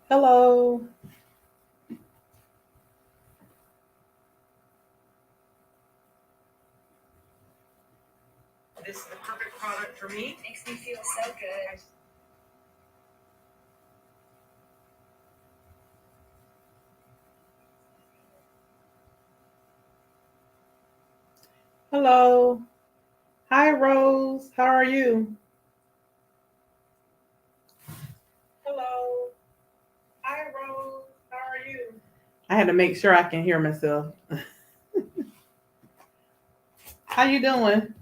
Hello. This is the perfect product for me. Makes me feel so good. Hello. Hi, Rose. How are you? Hello. Hi, Rose. How are you? I had to make sure I can hear myself. How you doing?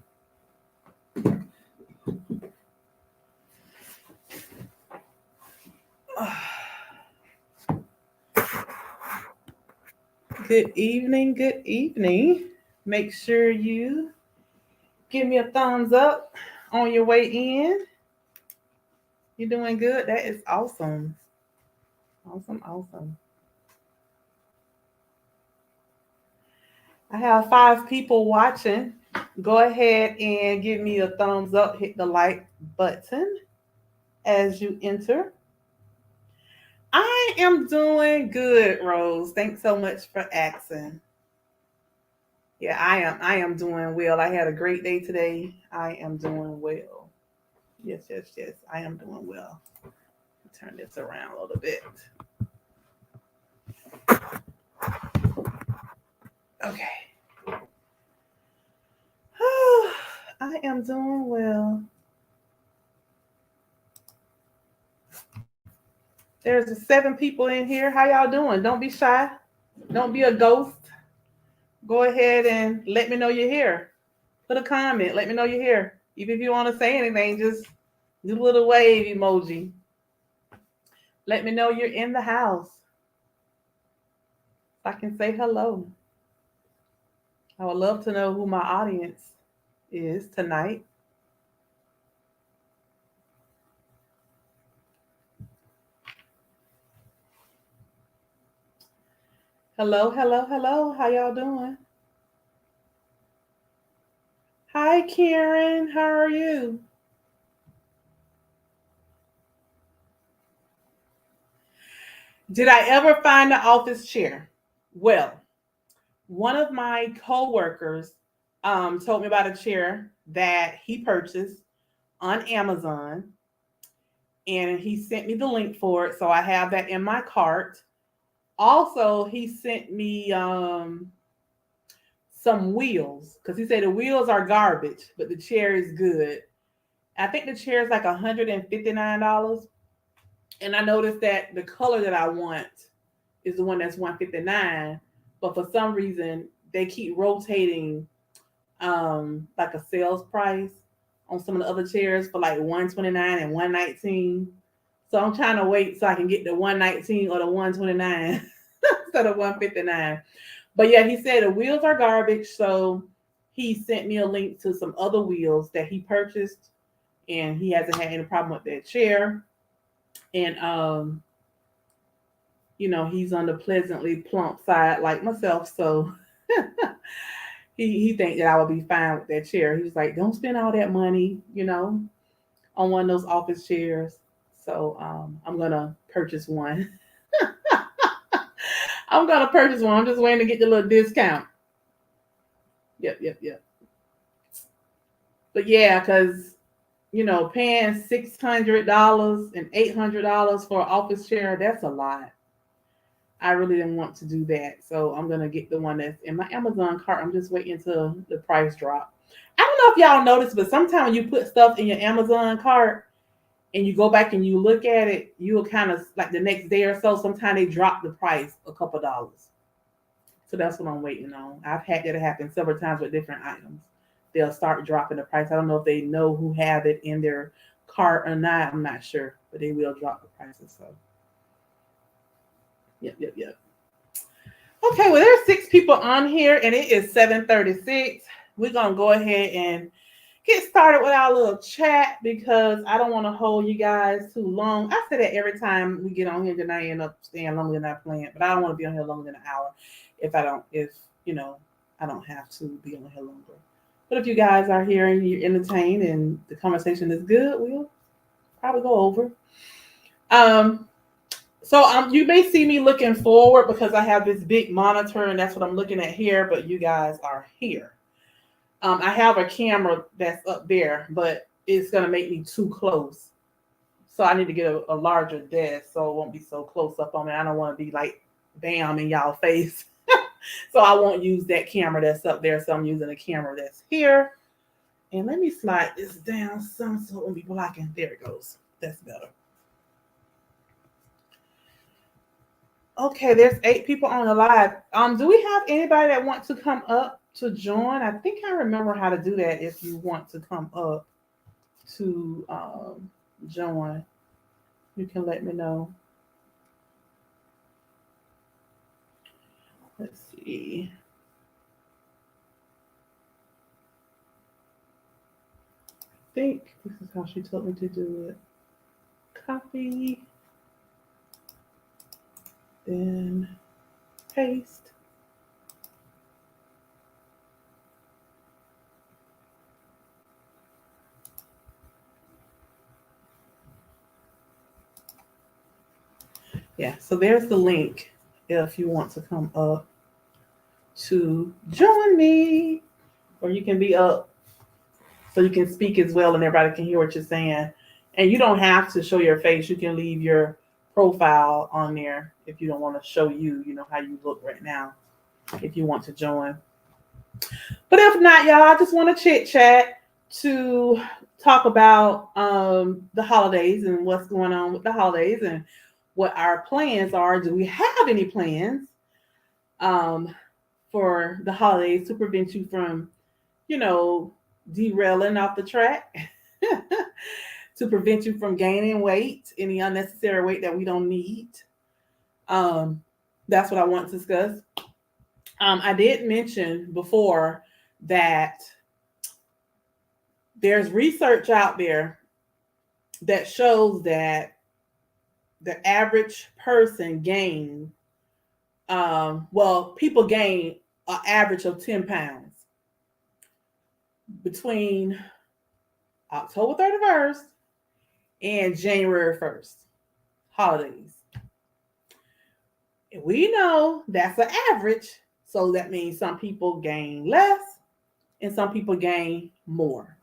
Good evening. Good evening. Make sure you give me a thumbs up on your way in. You're doing good. That is awesome. Awesome. Awesome. I have 5 people watching. Go ahead and give me a thumbs up. Hit the like button as you enter. I am doing good, Rose. Thanks so much for asking. Yeah, I am doing well. I had a great day today. I am doing well. Yes, yes, yes. I am doing well. Turn this around a little bit. Okay. I am doing well. There's 7 people in here. How y'all doing? Don't be shy. Don't be a ghost. Go ahead and let me know you're here. Put a comment. Let me know you're here. Even if you want to say anything, just do a little wave emoji. Let me know you're in the house. I can say hello. I would love to know who my audience is tonight. Hello, hello, hello. How y'all doing? Hi, Karen. How are you? Did I ever find the office chair? Well, one of my coworkers told me about a chair that he purchased on Amazon, and he sent me the link for it, so I have that in my cart. Also, he sent me some wheels because he said the wheels are garbage, but the chair is good. I think the chair is like $159, and I noticed that the color that I want is the one that's 159, but for some reason they keep rotating like a sales price on some of the other chairs for like 129 and 119. So I'm trying to wait so I can get the 119 or the 129 instead of 159. But yeah, he said the wheels are garbage, so he sent me a link to some other wheels that he purchased, and he hasn't had any problem with that chair. And he's on the pleasantly plump side like myself, so he think that I would be fine with that chair. He was like, "Don't spend all that money, on one of those office chairs." So I'm gonna purchase one. I'm gonna purchase one. I'm just waiting to get the little discount. Yep, yep, yep. But yeah, because paying $600 and $800 for an office chair, that's a lot. I really didn't want to do that. So I'm gonna get the one that's in my Amazon cart. I'm just waiting until the price drop. I don't know if y'all noticed, but sometimes when you put stuff in your Amazon cart and you go back and you look at it, you'll kind of like the next day or so, sometimes they drop the price a couple dollars. So that's what I'm waiting on. I've had that happen several times with different items. They'll start dropping the price. I don't know if they know who have it in their cart or not. I'm not sure, but they will drop the prices. So, yep, yep, yep. Okay, well, there's 6 people on here, and it is 7:36. We're gonna go ahead and get started with our little chat because I don't want to hold you guys too long. I say that every time we get on here, then I end up staying longer than I planned. But I don't want to be on here longer than an hour if I don't have to be on here longer. But if you guys are here and you're entertained and the conversation is good, we'll probably go over. Um, So you may see me looking forward because I have this big monitor and that's what I'm looking at here, but you guys are here. I have a camera that's up there, but it's gonna make me too close. So I need to get a larger desk so it won't be so close up on me. I don't want to be like bam in y'all face. So I won't use that camera that's up there. So I'm using a camera that's here. And let me slide this down some so it won't be blocking. There it goes. That's better. Okay, there's 8 people on the live. Do we have anybody that wants to come up to join? I think I remember how to do that if you want to come up to join. You can let me know. Let's see. I think this is how she told me to do it. Copy. Then paste. Yeah, so there's the link if you want to come up to join me, or you can be up so you can speak as well and everybody can hear what you're saying. And you don't have to show your face. You can leave your profile on there if you don't want to show you know, how you look right now, if you want to join. But if not, y'all, I just want to chit chat to talk about the holidays and what's going on with the holidays and what our plans are. Do we have any plans for the holidays to prevent you from, you know, derailing off the track, to prevent you from gaining weight, any unnecessary weight that we don't need? That's what I want to discuss. I did mention before that there's research out there that shows that the average person gain, people gain an average of 10 pounds between October 31st and January 1st, holidays. We know that's an average, so that means some people gain less and some people gain more.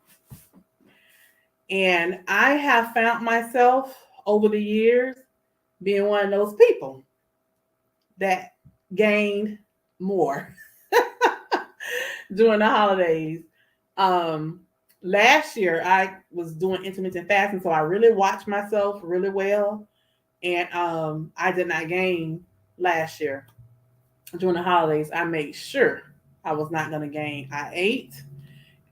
And I have found myself over the years being one of those people that gained more during the holidays. Last year I was doing intermittent fasting, so I really watched myself really well, and I did not gain last year. During the holidays, I made sure I was not going to gain. I ate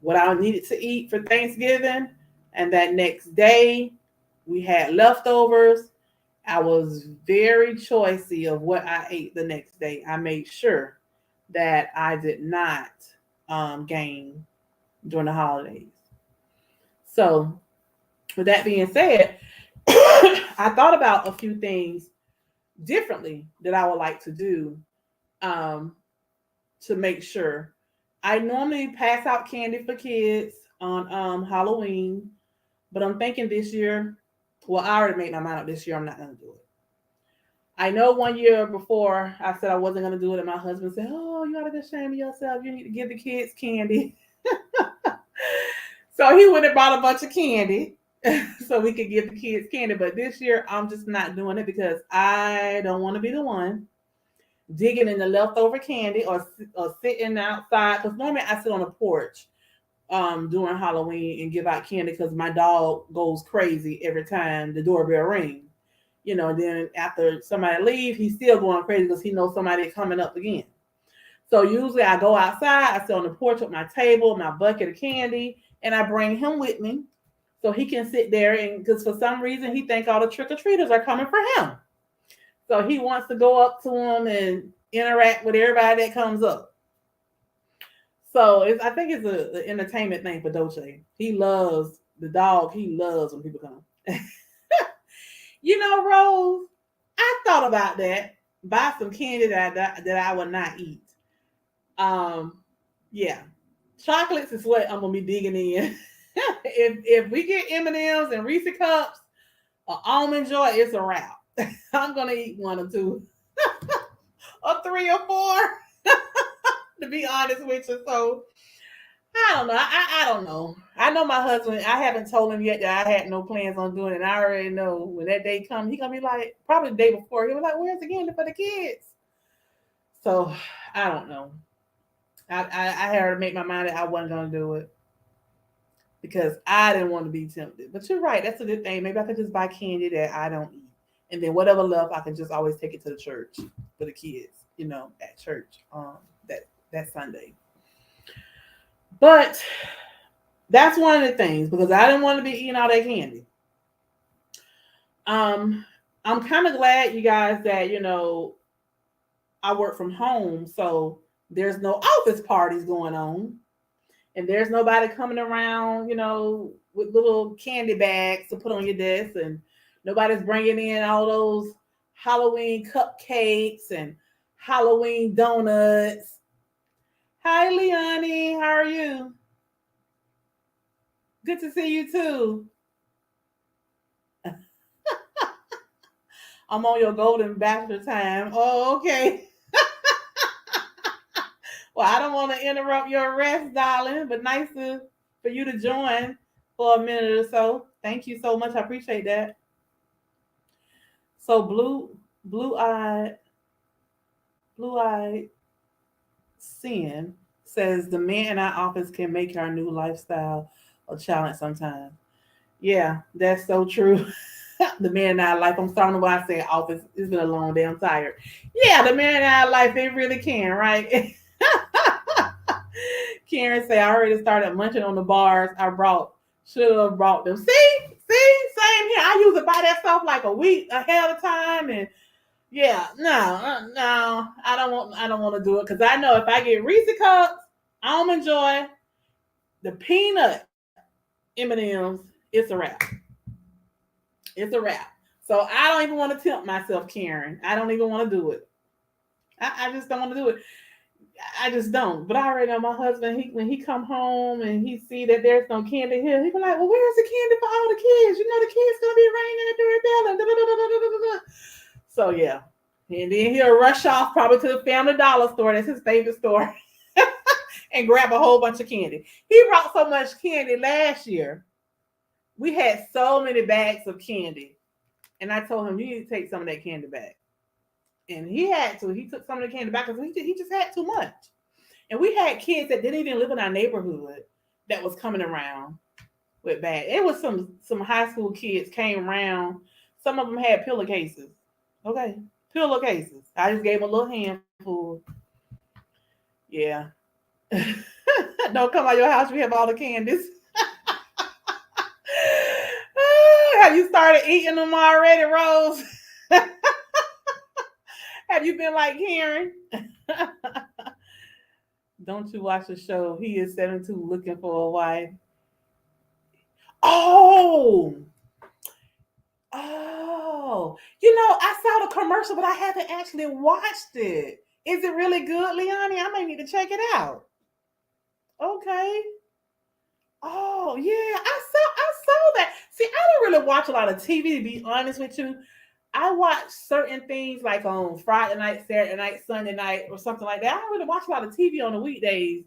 what I needed to eat for Thanksgiving, and that next day we had leftovers. I was very choosy of what I ate the next day. I made sure that I did not gain during the holidays. So, with that being said, I thought about a few things differently that I would like to do to make sure. I normally pass out candy for kids on Halloween, but I'm thinking this year, well, I already made my mind up this year, I'm not going to do it. I know one year before I said I wasn't going to do it, and my husband said, "Oh, you ought to be ashamed of yourself. You need to give the kids candy." So he went and bought a bunch of candy so we could give the kids candy. But this year, I'm just not doing it because I don't want to be the one digging in the leftover candy or sitting outside. Because normally I sit on the porch during Halloween and give out candy because my dog goes crazy every time the doorbell rings. You know, and then after somebody leaves, he's still going crazy because he knows somebody is coming up again. So usually I go outside, I sit on the porch with my table, my bucket of candy, and I bring him with me so he can sit there. And because for some reason he thinks all the trick-or-treaters are coming for him. So he wants to go up to them and interact with everybody that comes up. So I think it's an entertainment thing for Dolce. He loves the dog. He loves when people come. You know, Rose, I thought about that. Buy some candy that I would not eat. Yeah, chocolates is what I'm gonna be digging in. if we get M&Ms and Reese cups or almond joy, it's a wrap. I'm gonna eat one or two, or three or four, to be honest with you. So I don't know. I don't know. I know my husband. I haven't told him yet that I had no plans on doing it. I already know when that day comes, he gonna be like, probably the day before. He was like, "Where's the candy for the kids?" So I don't know. I had to make my mind that I wasn't gonna do it because I didn't want to be tempted. But you're right. That's a good thing. Maybe I could just buy candy that I don't eat, and then whatever left, I can just always take it to the church for the kids. At church that Sunday. But that's one of the things because I didn't want to be eating all that candy. Um, I'm kind of glad, you guys, that I work from home, so there's no office parties going on, and there's nobody coming around, with little candy bags to put on your desk, and nobody's bringing in all those Halloween cupcakes and Halloween donuts. Hi, Leonie, how are you? Good to see you too. I'm on your golden bachelor time. Oh, okay. Well, I don't want to interrupt your rest, darling, but for you to join for a minute or so. Thank you so much. I appreciate that. So blue-eyed, blue-eyed sin says the man in our office can make our new lifestyle a challenge sometimes. Yeah, that's so true. The man in our life. I'm starting to why I say office. It's been a long day. I'm tired. Yeah, the man in our life, they really can, right? Karen say I already started munching on the bars I brought. Should have brought them. Same here. I usually buy that stuff like a week ahead of time, and yeah, no, I don't want to do it because I know if I get Reese cups, almond joy, the peanut M&Ms, it's a wrap. It's a wrap. So I don't even want to tempt myself, Karen. I don't even want to do it. I just don't want to do it. I just don't. But I already know my husband. When he come home and he see that there's no candy here, he be like, "Well, where's the candy for all the kids? The kids gonna be raining at the rebellion." So yeah, and then he'll rush off probably to the Family Dollar store. That's his favorite store, and grab a whole bunch of candy. He brought so much candy last year. We had so many bags of candy, and I told him you need to take some of that candy back. And he had to. He took some of the candy back because he just had too much. And we had kids that didn't even live in our neighborhood that was coming around with bags. It was some high school kids came around. Some of them had pillowcases. Okay, pillowcases. I just gave them a little handful. Yeah. Don't come out your house. We have all the candies. Have you started eating them already, Rose? Have you been like Karen? Don't you watch the show? He is 72 looking for a wife. Oh, oh. I saw the commercial, but I haven't actually watched it. Is it really good, Leonie? I may need to check it out. Okay. Oh yeah, I saw that. See, I don't really watch a lot of TV to be honest with you. I watch certain things like on Friday night, Saturday night, Sunday night, or something like that. I don't really watch a lot of TV on the weekdays.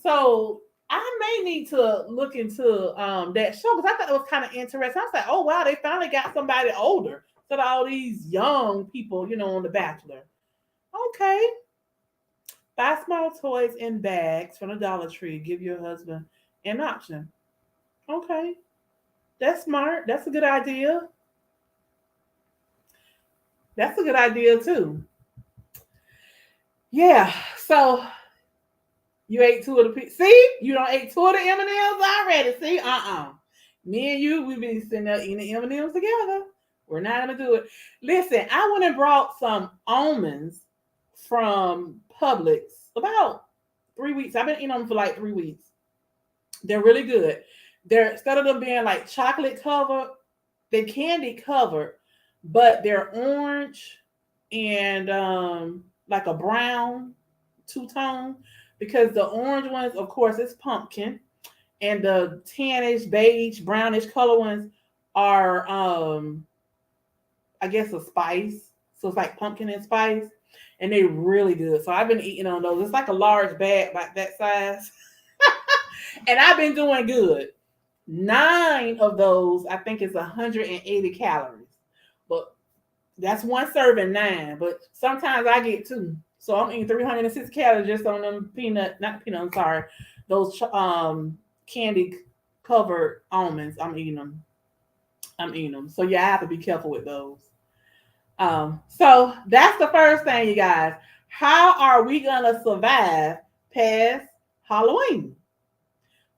So I may need to look into that show because I thought it was kind of interesting. I was like, oh wow, they finally got somebody older. So all these young people, on The Bachelor. Okay. Buy small toys in bags from the Dollar Tree. Give your husband an option. Okay. That's smart. That's a good idea. That's a good idea too. Yeah. So you ate two of the see, you don't ate two of the M&Ms already. See, Me and you, we've been sitting there eating the M&Ms together. We're not gonna do it. Listen, I went and brought some almonds from Publix about 3 weeks. I've been eating them for like 3 weeks. They're really good. They're instead of them being like chocolate covered, they're candy covered, but they're orange and like a brown two-tone because the orange ones, of course, it's pumpkin, and the tannish, beige, brownish color ones are I guess, a spice. So it's like pumpkin and spice. And they're really good. So I've been eating on those. It's like a large bag about that size. And I've been doing good. 9 of those, I think, is 180 calories. But that's one serving 9. But sometimes I get 2. So I'm eating 306 calories just on them I'm sorry, those candy covered almonds. I'm eating them. So yeah, I have to be careful with those. So that's the first thing, you guys. How are we gonna survive past Halloween?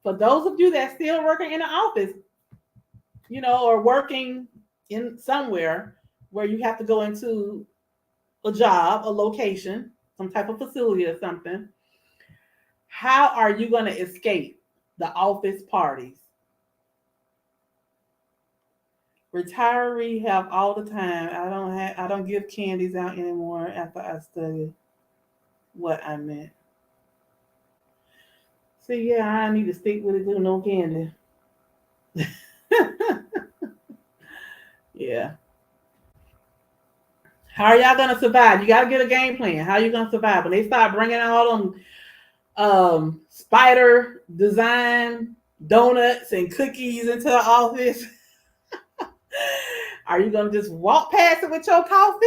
For those of you that still working in the office, or working in somewhere where you have to go into a job, a location, some type of facility or something, how are you going to escape the office parties? Retiree have all the time. I don't give candies out anymore after I study what I meant. See, yeah, I need to stick with it, do no candy. Yeah. How are y'all gonna survive? You gotta get a game plan. How are you gonna survive when they start bringing all them spider design donuts and cookies into the office? Are you gonna just walk past it with your coffee,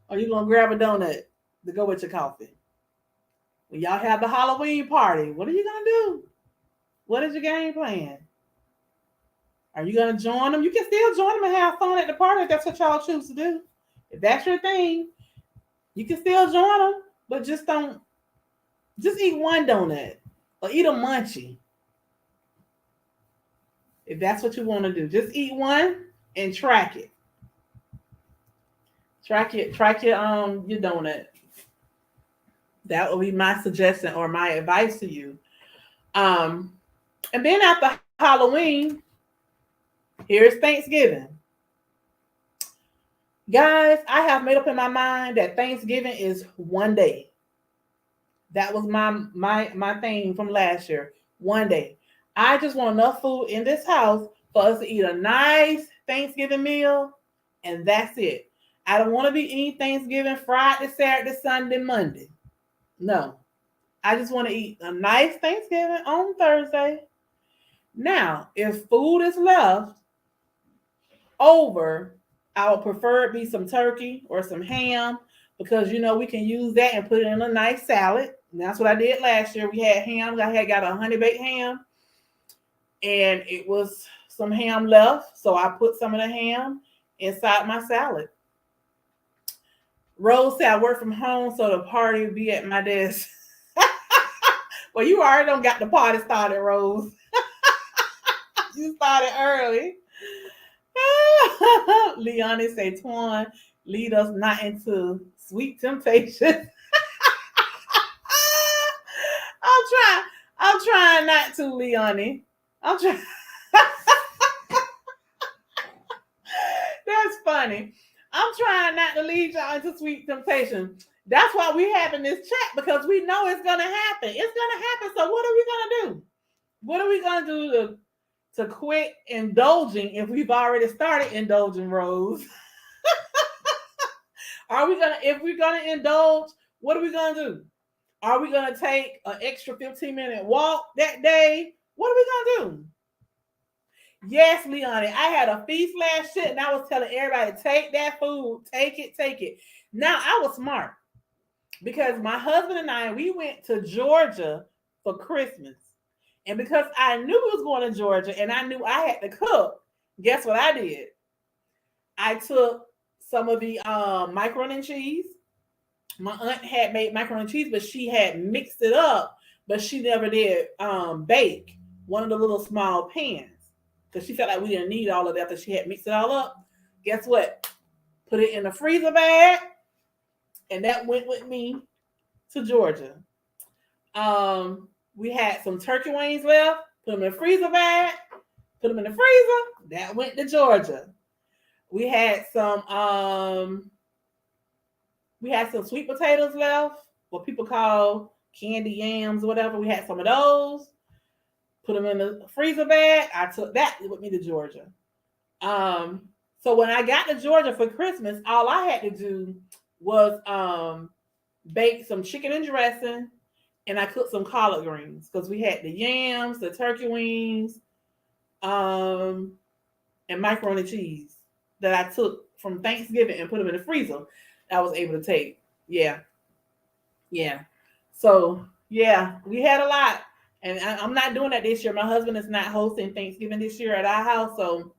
or are you gonna grab a donut to go with your coffee? When y'all have the Halloween party, what are you gonna do? What is your game plan? Are you gonna join them? You can still join them and have fun at the party if that's what y'all choose to do. If that's your thing, you can still join them, but just eat one donut or eat a munchie. If that's what you want to do, just eat one and track it. Track your donut. That will be my suggestion or my advice to you. And then after Halloween, here's Thanksgiving. Guys, I have made up in my mind that Thanksgiving is one day. That was my thing from last year. One day. I just want enough food in this house for us to eat a nice Thanksgiving meal, and that's it. I don't want to be eating Thanksgiving Friday, Saturday, Sunday, Monday. No. I just want to eat a nice Thanksgiving on Thursday. Now, if food is left over, I would prefer it be some turkey or some ham because we can use that and put it in a nice salad. And that's what I did last year. We had ham. I had got a honey baked ham, and it was some ham left, so I put some of the ham inside my salad. Rose said I work from home, so the party would be at my desk. Well, you already don't got the party started, Rose. You started early. Leonie say, Twan, lead us not into sweet temptation. I'm trying not to, Leonie. I'm trying. That's funny. I'm trying not to lead y'all into sweet temptation. That's why we having this chat, because we know it's gonna happen. It's gonna happen. So what are we gonna do? What are we gonna do to quit indulging if we've already started indulging, Rose? If we're gonna indulge, what are we gonna do? Are we gonna take an extra 15-minute walk that day? What are we gonna do? Yes, Leonie, I had a feast last shit, and I was telling everybody, take that food, take it. Now, I was smart because my husband and I, we went to Georgia for Christmas. And because I knew we was going to Georgia and I knew I had to cook, guess what I did? I took some of the macaroni and cheese. My aunt had made macaroni and cheese, but she had mixed it up, but she never did bake one of the little small pans because she felt like we didn't need all of that because she had mixed it all up. Guess what? Put it in a freezer bag, and that went with me to Georgia. We had some turkey wings left, put them in a freezer bag, put them in the freezer, that went to Georgia. We had some sweet potatoes left, what people call candy yams or whatever. We had some of those, put them in the freezer bag. I took that with me to Georgia. So when I got to Georgia for Christmas, all I had to do was bake some chicken and dressing, and I cooked some collard greens because we had the yams, the turkey wings, um, and macaroni and cheese that I took from Thanksgiving and put them in the freezer. I was able to take. Yeah, yeah. So yeah, we had a lot, and I'm not doing that this year. My husband is not hosting Thanksgiving this year at our house, so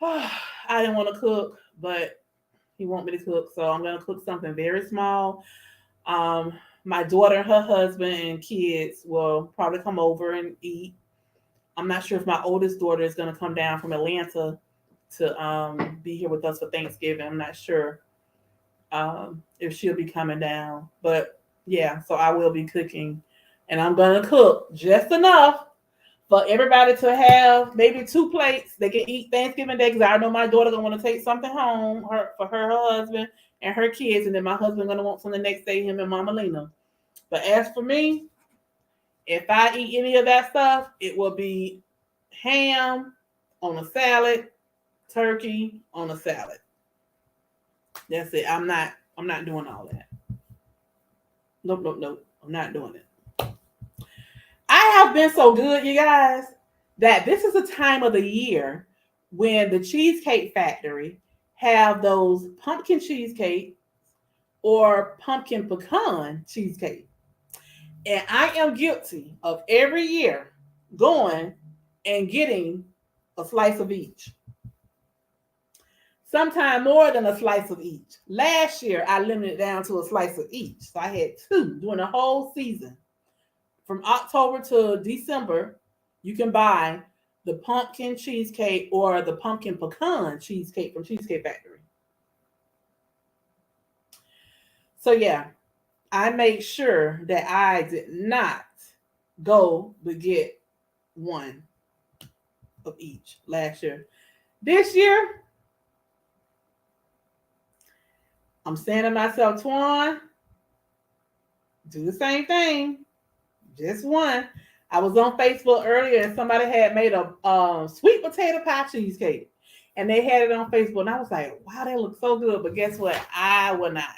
I didn't want to cook, but he want me to cook, so I'm gonna cook something very small. Um, my daughter and her husband and kids will probably come over and eat. I'm not sure if my oldest daughter is gonna come down from Atlanta to be here with us for Thanksgiving. I'm not sure if she'll be coming down, but yeah, so I will be cooking, and I'm gonna cook just enough for everybody to have maybe 2 plates. They can eat Thanksgiving Day because I know my daughter gonna want to take something home for her husband and her kids, and then my husband gonna want something the next day, him and Mama Lena. But as for me, if I eat any of that stuff, it will be ham on a salad, turkey on a salad. That's it. I'm not doing all that. Nope, nope, nope. I'm not doing it. I have been so good, you guys, that this is a time of the year when the Cheesecake Factory have those pumpkin cheesecake or pumpkin pecan cheesecake. And I am guilty of every year going and getting a slice of each. Sometimes more than a slice of each. Last year, I limited it down to a slice of each. So I had 2 during the whole season. From October to December, you can buy the pumpkin cheesecake or the pumpkin pecan cheesecake from Cheesecake Factory. So yeah, I made sure that I did not go to get one of each last year. This year, I'm saying to myself, Twan, do the same thing. Just one. I was on Facebook earlier and somebody had made a sweet potato pie cheesecake. And they had it on Facebook. And I was like, wow, that looks so good. But guess what? I will not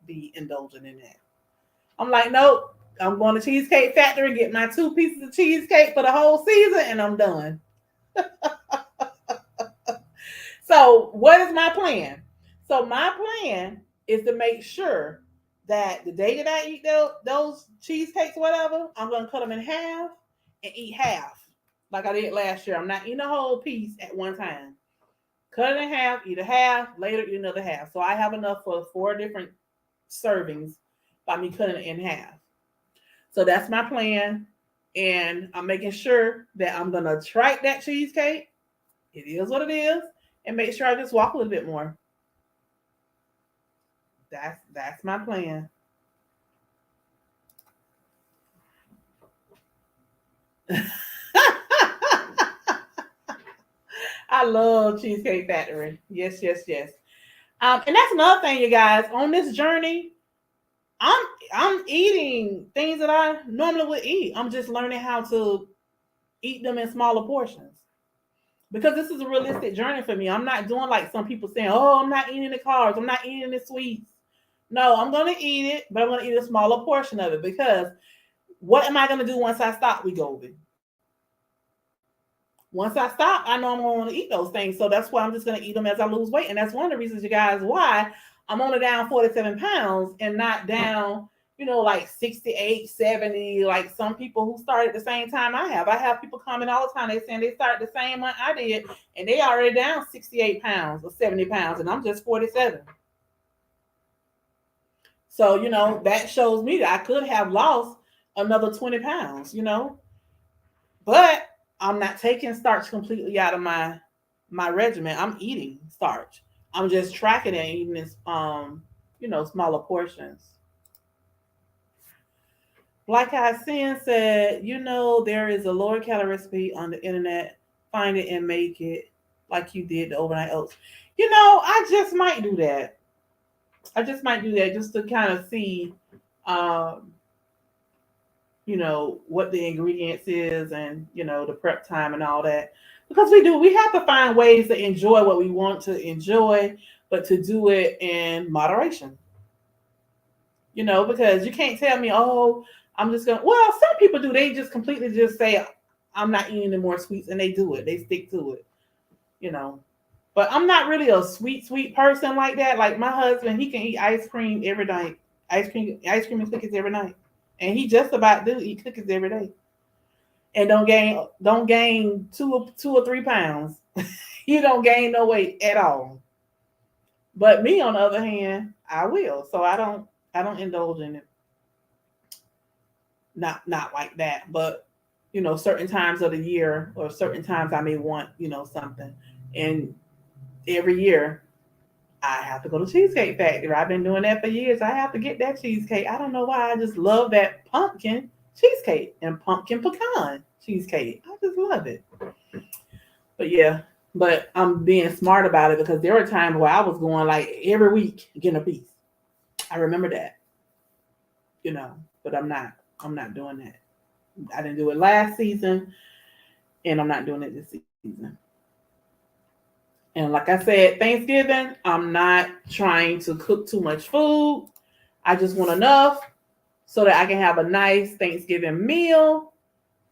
be indulging in that. I'm like, nope. I'm going to Cheesecake Factory, get my 2 pieces of cheesecake for the whole season, and I'm done. So, what is my plan? So, my plan is to make sure that the day that I eat those cheesecakes, whatever, I'm going to cut them in half and eat half like I did last year. I'm not eating a whole piece at one time. Cut it in half, eat a half, later eat another half. So I have enough for 4 different servings by me cutting it in half. So that's my plan. And I'm making sure that I'm going to try that cheesecake. It is what it is. And make sure I just walk a little bit more. That's my plan. I love Cheesecake Factory. Yes, yes, yes. And that's another thing, you guys. On this journey, I'm eating things that I normally would eat. I'm just learning how to eat them in smaller portions because this is a realistic journey for me. I'm not doing like some people saying, "Oh, I'm not eating the carbs. I'm not eating the sweets." No, I'm gonna eat it, but I'm gonna eat a smaller portion of it because what am I gonna do once I stop Wegovy? Once I stop, I know I'm going to eat those things. So that's why I'm just going to eat them as I lose weight. And that's one of the reasons, you guys, why I'm only down 47 pounds and not down, like 68, 70, like some people who started at the same time I have. I have people coming all the time. They saying they started the same month I did, and they already down 68 pounds or 70 pounds, and I'm just 47. So, that shows me that I could have lost another 20 pounds, but I'm not taking starch completely out of my regimen. I'm eating starch. I'm just tracking it and eating this smaller portions. Like I said, there is a lower calorie recipe on the internet. Find it and make it like you did the overnight oats. I just might do that. I just might do that just to kind of see what the ingredients is and the prep time and all that. Because we have to find ways to enjoy what we want to enjoy, but to do it in moderation. Because you can't tell me, oh, I'm just gonna. Well, some people do. They just completely just say, I'm not eating any more sweets, and they do it. They stick to it. You know. But I'm not really a sweet person like that. Like my husband, he can eat ice cream every night. Ice cream and cookies every night. And he just about do eat cookies every day. And don't gain 2 or 3 pounds. You don't gain no weight at all. But me on the other hand, I will. So I don't indulge in it. Not like that. But certain times of the year or certain times I may want, something. And every year I have to go to Cheesecake Factory. I've been doing that for years. I have to get that cheesecake. I don't know why. I just love that pumpkin cheesecake and pumpkin pecan cheesecake. I just love it. But yeah, but I'm being smart about it because there were times where I was going like every week getting a piece. I remember that, but I'm not. I'm not doing that. I didn't do it last season, and I'm not doing it this season. And like I said, Thanksgiving, I'm not trying to cook too much food. I just want enough so that I can have a nice Thanksgiving meal,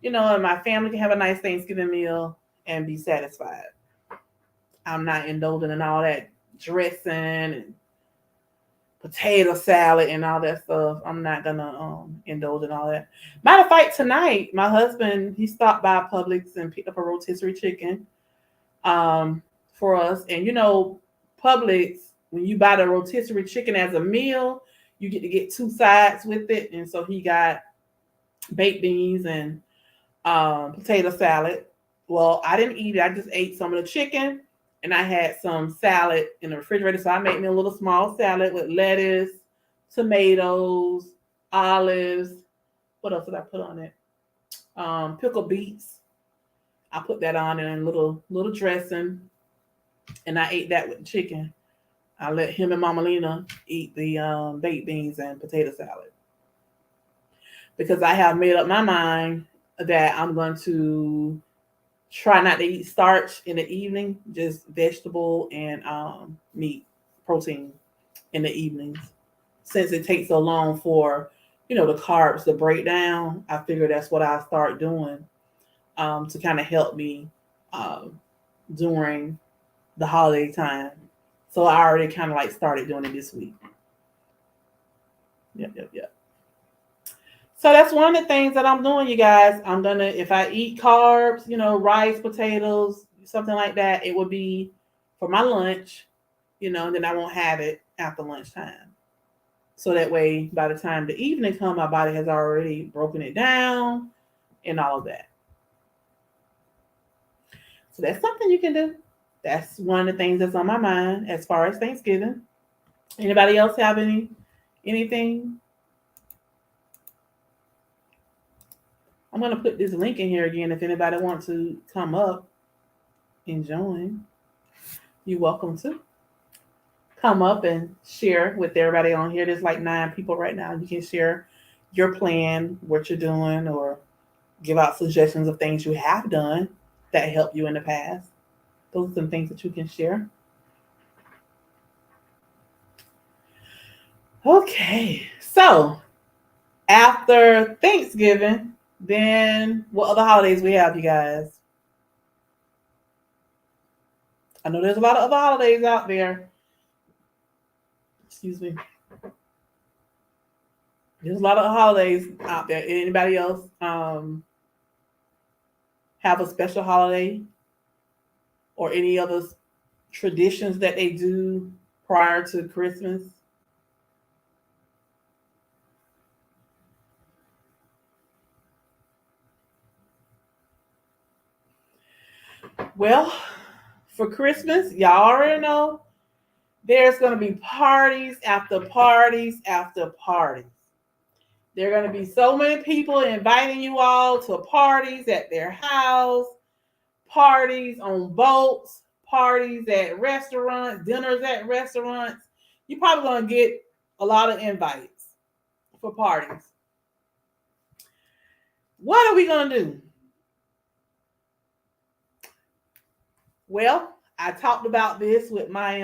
and my family can have a nice Thanksgiving meal and be satisfied. I'm not indulging in all that dressing and potato salad and all that stuff. I'm not gonna indulge in all that. Matter of fact, tonight my husband he stopped by Publix and picked up a rotisserie chicken for us. And Publix, when you buy the rotisserie chicken as a meal, you get to get 2 sides with it. And so he got baked beans and potato salad. Well, I didn't eat it. I just ate some of the chicken and I had some salad in the refrigerator. So I made me a little small salad with lettuce, tomatoes, olives. What else did I put on it? Pickled beets. I put that on in a little dressing, and I ate that with the chicken. I let him and Mama Lena eat the baked beans and potato salad because I have made up my mind that I'm going to try not to eat starch in the evening, just vegetable and meat, protein in the evenings. Since it takes so long for the carbs to break down, I figure that's what I'll start doing to kind of help me during the holiday time. So I already kind of like started doing it this week. Yep. So that's one of the things that I'm doing, you guys. I'm gonna, if I eat carbs, rice, potatoes, something like that, it would be for my lunch, and then I won't have it after lunchtime. So that way, by the time the evening comes, my body has already broken it down and all of that. So that's something you can do. That's one of the things that's on my mind as far as Thanksgiving. Anybody else have anything? I'm going to put this link in here again if anybody wants to come up and join. You're welcome to come up and share with everybody on here. There's like 9 people right now. You can share your plan, what you're doing, or give out suggestions of things you have done that helped you in the past. Those are some things that you can share. Okay, so after Thanksgiving, then what other holidays we have, you guys? I know there's a lot of other holidays out there. Excuse me. There's a lot of holidays out there. Anybody else have a special holiday or any other traditions that they do prior to Christmas? Well, for Christmas, y'all already know there's going to be parties after parties after parties. There are going to be so many people inviting you all to parties at their house, parties on boats, parties at restaurants, dinners at restaurants. You're probably going to get a lot of invites for parties. What are we going to do? Well, I talked about this with my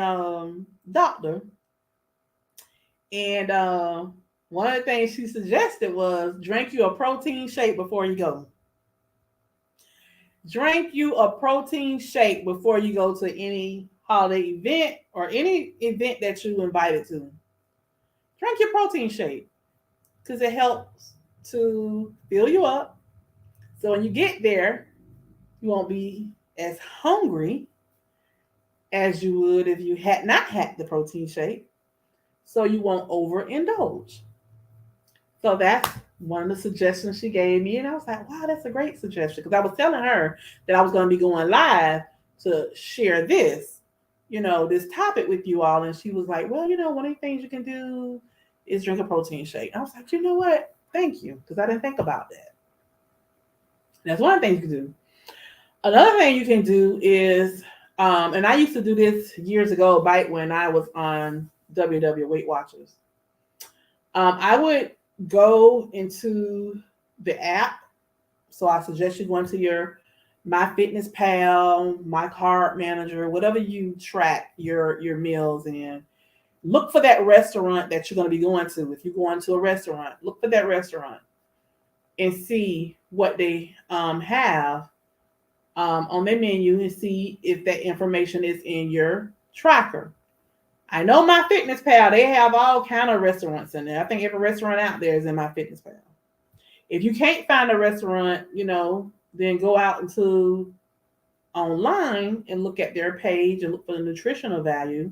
doctor, and one of the things she suggested was drink you a protein shake before you go. Drink you a protein shake before you go to any holiday event or any event that you invited to. Drink your protein shake because it helps to fill you up. So when you get there, you won't be as hungry as you would if you had not had the protein shake. So you won't overindulge. So that's one of the suggestions she gave me. And I was like, wow, that's a great suggestion. Because I was telling her that I was going to be going live to share this topic with you all. And she was like, well, one of the things you can do is drink a protein shake. I was like, you know what? Thank you. Because I didn't think about that. That's one of the things you can do. Another thing you can do is, and I used to do this years ago, back when I was on WW Weight Watchers. I would go into the app. So I suggest you go into your MyFitnessPal, My Carb Manager, whatever you track your meals in. Look for that restaurant that you're going to be going to. If you're going to a restaurant, look for that restaurant and see what they have on their menu and see if that information is in your tracker. I know MyFitnessPal, they have all kind of restaurants in there. I think every restaurant out there is in MyFitnessPal. If you can't find a restaurant, then go out into online and look at their page and look for the nutritional value.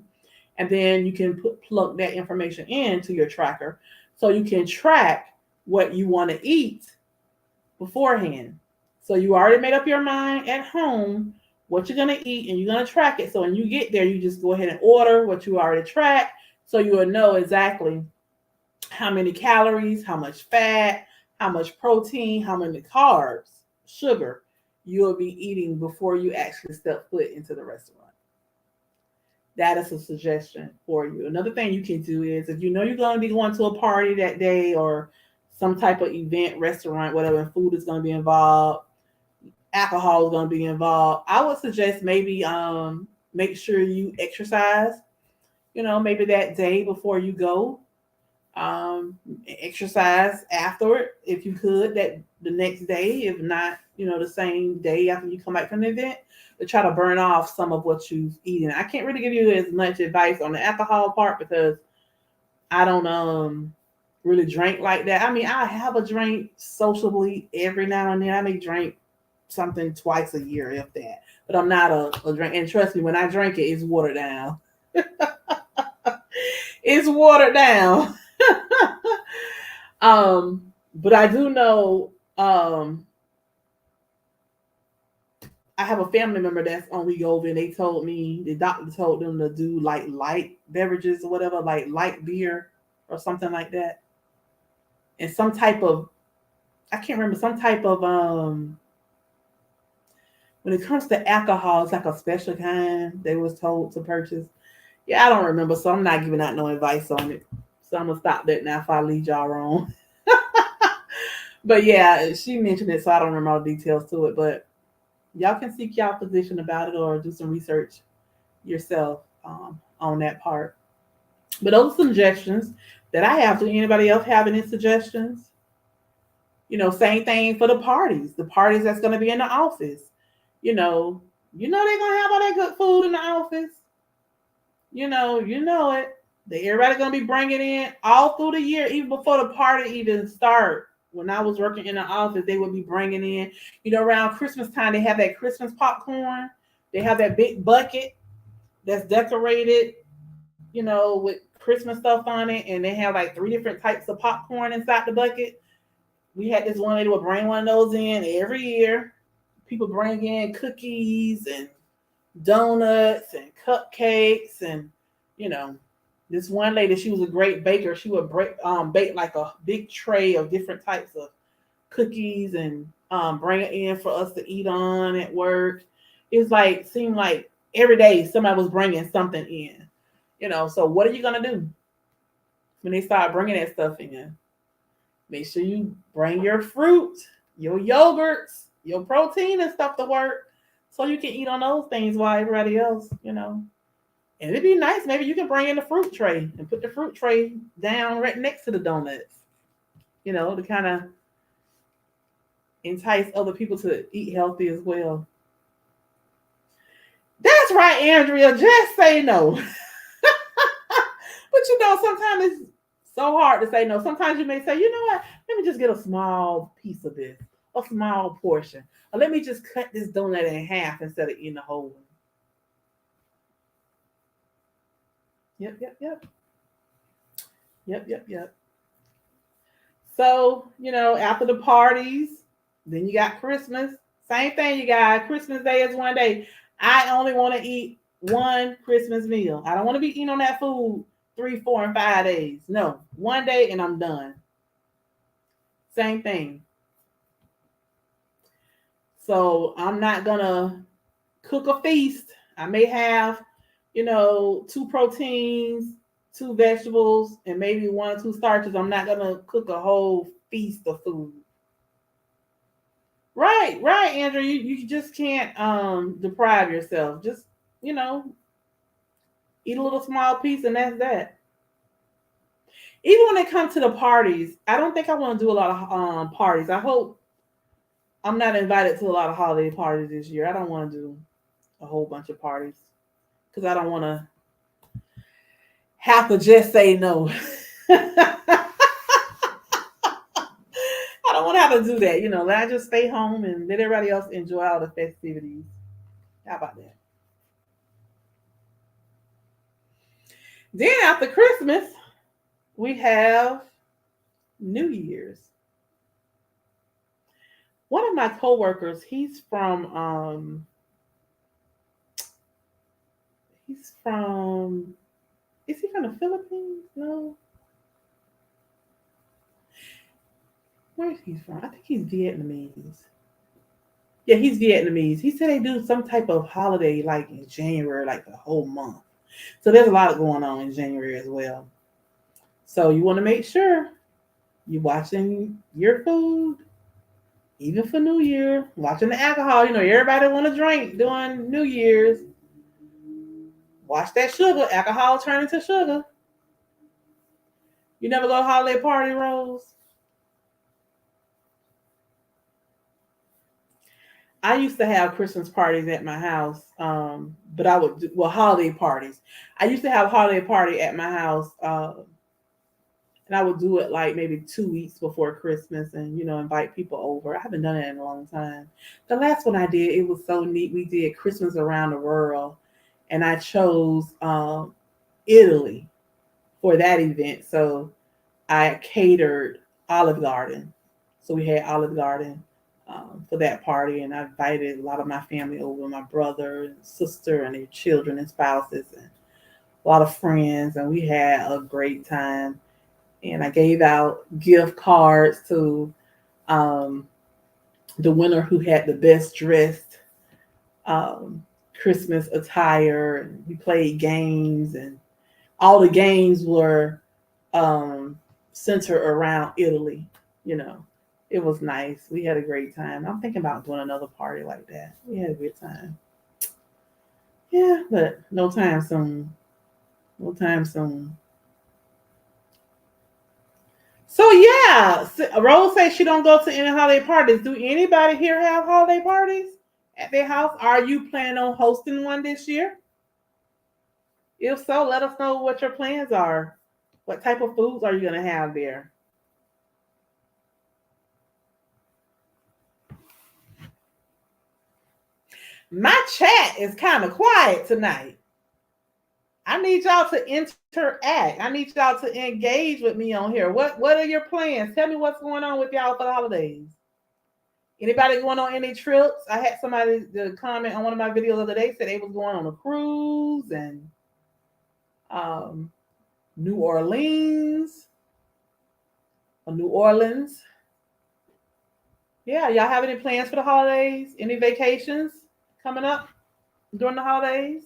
And then you can plug that information into your tracker so you can track what you want to eat beforehand. So you already made up your mind at home what you're going to eat and you're going to track it. So when you get there, you just go ahead and order what you already tracked so you will know exactly how many calories, how much fat, how much protein, how many carbs, sugar you'll be eating before you actually step foot into the restaurant. That is a suggestion for you. Another thing you can do is if you know you're going to be going to a party that day or some type of event, restaurant, whatever, and food is going to be involved, alcohol is going to be involved, I would suggest maybe make sure you exercise, maybe that day before you go. Exercise afterward if you could, that the next day, if not, the same day after you come back from the event, to try to burn off some of what you've eaten. I can't really give you as much advice on the alcohol part because I don't really drink like that. I mean, I have a drink sociably every now and then. I may drink something twice a year, if that. But I'm not a drink. And trust me, when I drink it, it's watered down. It's watered down. But I do know I have a family member that's on Wegovy, and they told me, the doctor told them to do like light beverages or whatever, like light beer or something like that. And some type of, I can't remember, some type of, when it comes to alcohol, it's like a special kind they was told to purchase. Yeah, I don't remember, so I'm not giving out no advice on it. So I'm going to stop that now if I lead y'all wrong. But yeah, she mentioned it, so I don't remember all the details to it. But y'all can seek y'all physician about it or do some research yourself on that part. But those are suggestions that I have. Do anybody else have any suggestions? Same thing for the parties. The parties that's going to be in the office. They're going to have all that good food in the office. You know it. Everybody going to be bringing in all through the year, even before the party even start. When I was working in the office, they would be bringing in, around Christmas time, they have that Christmas popcorn. They have that big bucket that's decorated, with Christmas stuff on it. And they have like 3 different types of popcorn inside the bucket. We had this one lady would bring one of those in every year. People bring in cookies and donuts and cupcakes. And, this one lady, she was a great baker. She would bake like a big tray of different types of cookies and bring it in for us to eat on at work. It seemed like every day somebody was bringing something in. So what are you going to do when they start bringing that stuff in? Make sure you bring your fruit, your yogurts, your protein and stuff to work So you can eat on those things while everybody else, And it'd be nice. Maybe you can bring in the fruit tray and put the fruit tray down right next to the donuts, to kind of entice other people to eat healthy as well. That's right, Andrea. Just say no. But sometimes it's so hard to say no. Sometimes you may say, you know what? Let me just get a small piece of this, a small portion. Or let me just cut this donut in half instead of eating the whole one. Yep. So, after the parties, then you got Christmas. Same thing, you guys. Christmas Day is one day. I only want to eat one Christmas meal. I don't want to be eating on that food 3, 4, and 5 days. No, one day and I'm done. Same thing. So I'm not gonna cook a feast. I may have, 2 proteins, 2 vegetables, and maybe 1 or 2 starches. I'm not gonna cook a whole feast of food. Right, Andrew. You just can't deprive yourself. Just, eat a little small piece and that's that. Even when it comes to the parties, I don't think I want to do a lot of parties. I hope I'm not invited to a lot of holiday parties this year. I don't want to do a whole bunch of parties because I don't want to have to just say no. I don't want to have to do that. Let I just stay home and let everybody else enjoy all the festivities. How about that? Then after Christmas, we have New Year's. One of my coworkers, he's from is he from the Philippines? No. Where is he from? I think he's Vietnamese. Yeah, he's Vietnamese. He said they do some type of holiday like in January, like the whole month. So there's a lot going on in January as well. So you want to make sure you're watching your food, even for New Year, watching the alcohol. Everybody want to drink during New Year's. Watch that sugar. Alcohol turn into sugar. You never go to holiday party, Rose? I used to have Christmas parties at my house, but I would holiday parties. I used to have a holiday party at my house, and I would do it like maybe 2 weeks before Christmas, and invite people over. I haven't done it in a long time. The last one I did, it was so neat. We did Christmas around the world, and I chose Italy for that event. So I catered Olive Garden. So we had Olive Garden for that party, and I invited a lot of my family over, my brother and sister and their children and spouses, and a lot of friends, and we had a great time. And I gave out gift cards to the winner who had the best dressed um, Christmas attire. And we played games, and all the games were centered around Italy. It was nice. We had a great time. I'm thinking about doing another party like that. We had a good time. Yeah, but no time soon. No time soon. So yeah, Rose says she don't go to any holiday parties. Do anybody here have holiday parties at their house? Are you planning on hosting one this year? If so, let us know what your plans are. What type of foods are you going to have there? My chat is kind of quiet tonight. I need y'all to interact. I need y'all to engage with me on here. What are your plans? Tell me what's going on with y'all for the holidays. Anybody going on any trips? I had somebody to comment on one of my videos the other day, said they was going on a cruise and New Orleans. New Orleans. Yeah, y'all have any plans for the holidays? Any vacations coming up during the holidays?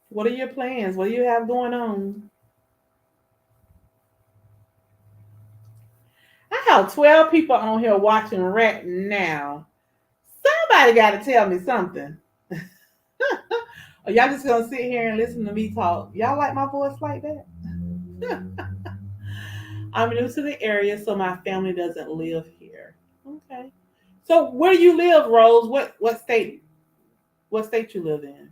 What are your plans? What do you have going on? I Wow, 12 people on here watching right now. Somebody got to tell me something. Or y'all just gonna sit here and listen to me talk? Y'all like my voice like that? I'm new to the area, so my family doesn't live here. Okay. So where do you live, Rose? What state? What state you live in?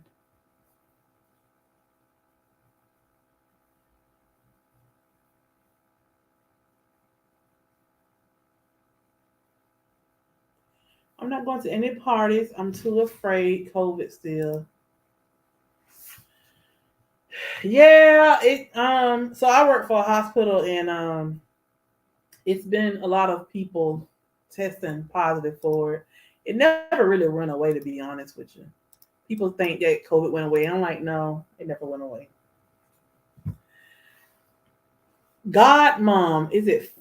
I'm not going to any parties. I'm too afraid. COVID still. Yeah, so I work for a hospital and it's been a lot of people testing positive for it. It never really went away, to be honest with you. People think that COVID went away. I'm like, no, it never went away. God Mom, is it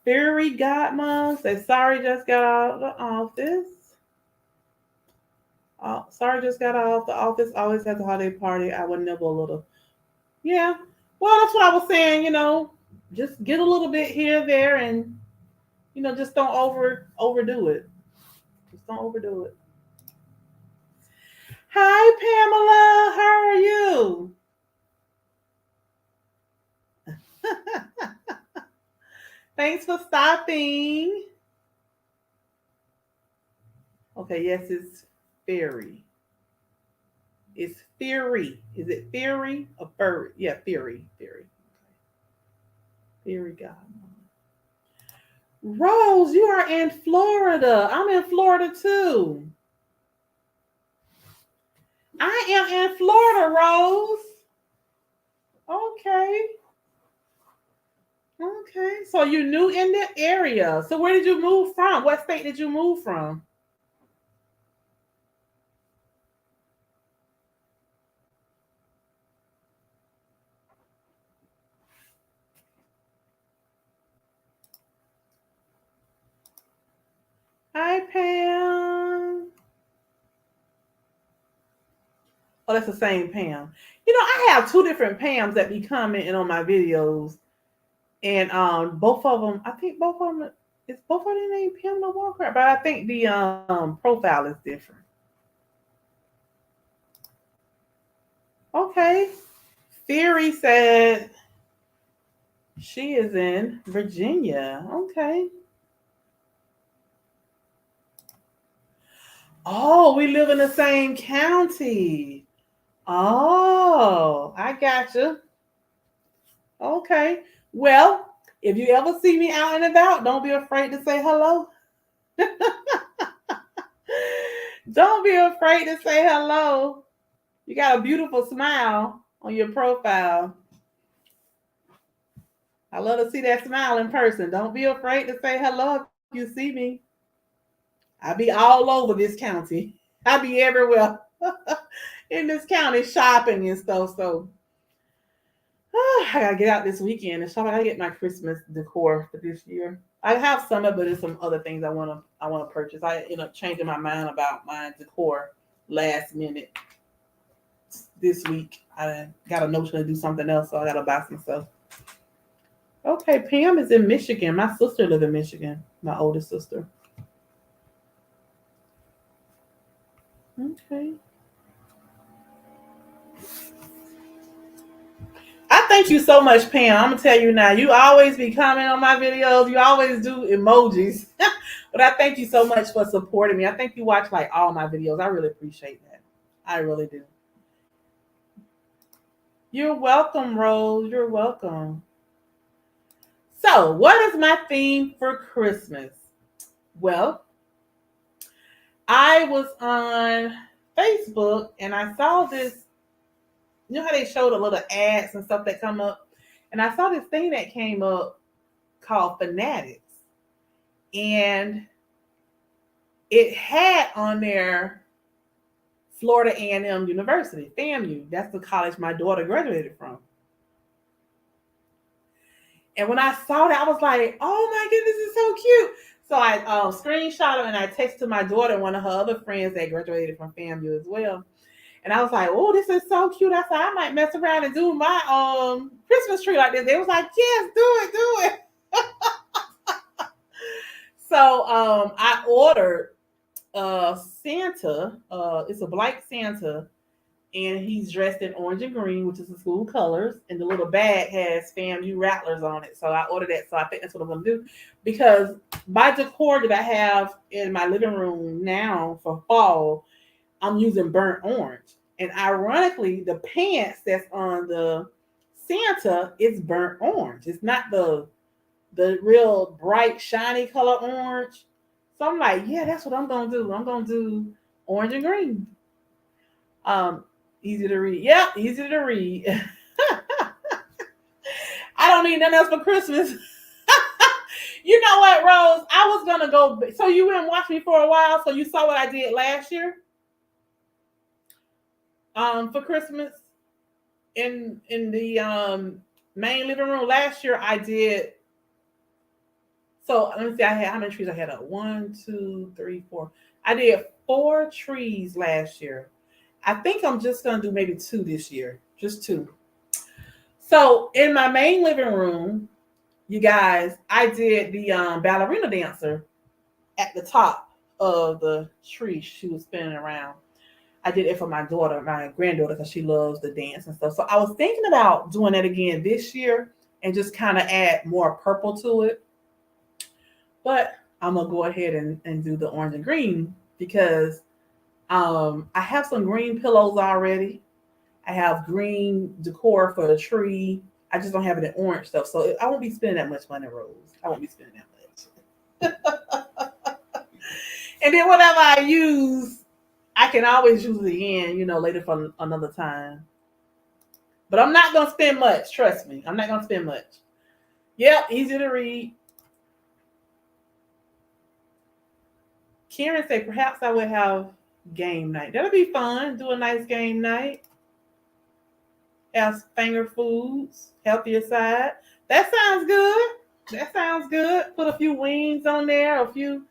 Fairy God Mom? Says sorry, just got out of the office. Sorry, just got out of the office. Always has a holiday party. I would nibble a little. Yeah. Well, that's what I was saying. Just get a little bit here, there, and just don't overdo it. Just don't overdo it. Hi, Pamela. How are you? Thanks for stopping. Okay, yes, it's Fairy. It's Fury. Is it Fury or Furry? Yeah, Fury. Fury. Fury God. Rose, you are in Florida. I'm in Florida too. I am in Florida, Rose. Okay. Okay. So you're new in the area. So where did you move from? What state did you move from? Hi, Pam. Oh, that's the same Pam. I have two different Pams that be commenting on my videos, and both of them, I think both of them, is both of them named Pamela Walker, but I think the profile is different. Okay. Theory said she is in Virginia. Okay. Oh, we live in the same county. Oh, I got you. Okay. Well, if you ever see me out and about, don't be afraid to say hello. Don't be afraid to say hello. You got a beautiful smile on your profile. I love to see that smile in person. Don't be afraid to say hello if you see me. I be all over this county. I be everywhere in this county shopping and stuff. So I gotta get out this weekend and shop. I gotta get my Christmas decor for this year. I have some of it, but there's some other things I wanna purchase. I end up changing my mind about my decor last minute this week. I got a notion to do something else, so I gotta buy some stuff. Okay, Pam is in Michigan. My sister lives in Michigan. My oldest sister. Okay. I thank you so much, Pam. I'm gonna tell you now. You always be commenting on my videos. You always do emojis. But I thank you so much for supporting me. I think you watch like all my videos. I really appreciate that. I really do. You're welcome, Rose. You're welcome. So, what is my theme for Christmas? Well, I was on Facebook and I saw this. You know how they showed a little ads and stuff that come up? And I saw this thing that came up called Fanatics. And it had on there Florida A&M University, FAMU. That's the college my daughter graduated from. And when I saw that, I was like, oh my goodness, it's so cute. So I screenshot it and I texted my daughter and one of her other friends that graduated from FAMU as well. And I was like, oh, this is so cute. I said, I might mess around and do my Christmas tree like this. They was like, yes, do it. So I ordered Santa. It's a black Santa, and he's dressed in orange and green, which is the school colors. And the little bag has FAMU Rattlers on it. So I ordered that. So I think that's what I'm gonna do, because my decor that I have in my living room now for fall, I'm using burnt orange. And ironically, the pants that's on the Santa is burnt orange. It's not the real bright, shiny color orange. So I'm like, yeah, that's what I'm gonna do. I'm gonna do orange and green. Um, Easy to read. Yep, easy to read. I don't need nothing else for Christmas. You know what, Rose? I was gonna go. So you went and watched me for a while. So you saw what I did last year. For Christmas in the main living room last year, I did. So let me see. I had how many trees I had up? 1, 2, 3, 4. I did 4 trees last year. I think I'm just gonna do maybe 2 this year, just 2. So in my main living room, you guys, I did the ballerina dancer at the top of the tree she was spinning around. I did it for my daughter, my granddaughter, because she loves the dance and stuff. So I was thinking about doing that again this year and just kind of add more purple to it. But I'm gonna go ahead and do the orange and green because I have some green pillows already. I have green decor for the tree. I just don't have it in orange stuff. So I won't be spending that much money, Rose. I won't be spending that much. And then whatever I use, I can always use it again, later for another time. But I'm not going to spend much. Trust me. I'm not going to spend much. Yep, easy to read. Karen said, perhaps I would have game night. That'll be fun. Do a nice game night. Have finger foods, healthier side. That sounds good. That sounds good. Put a few wings on there, a few,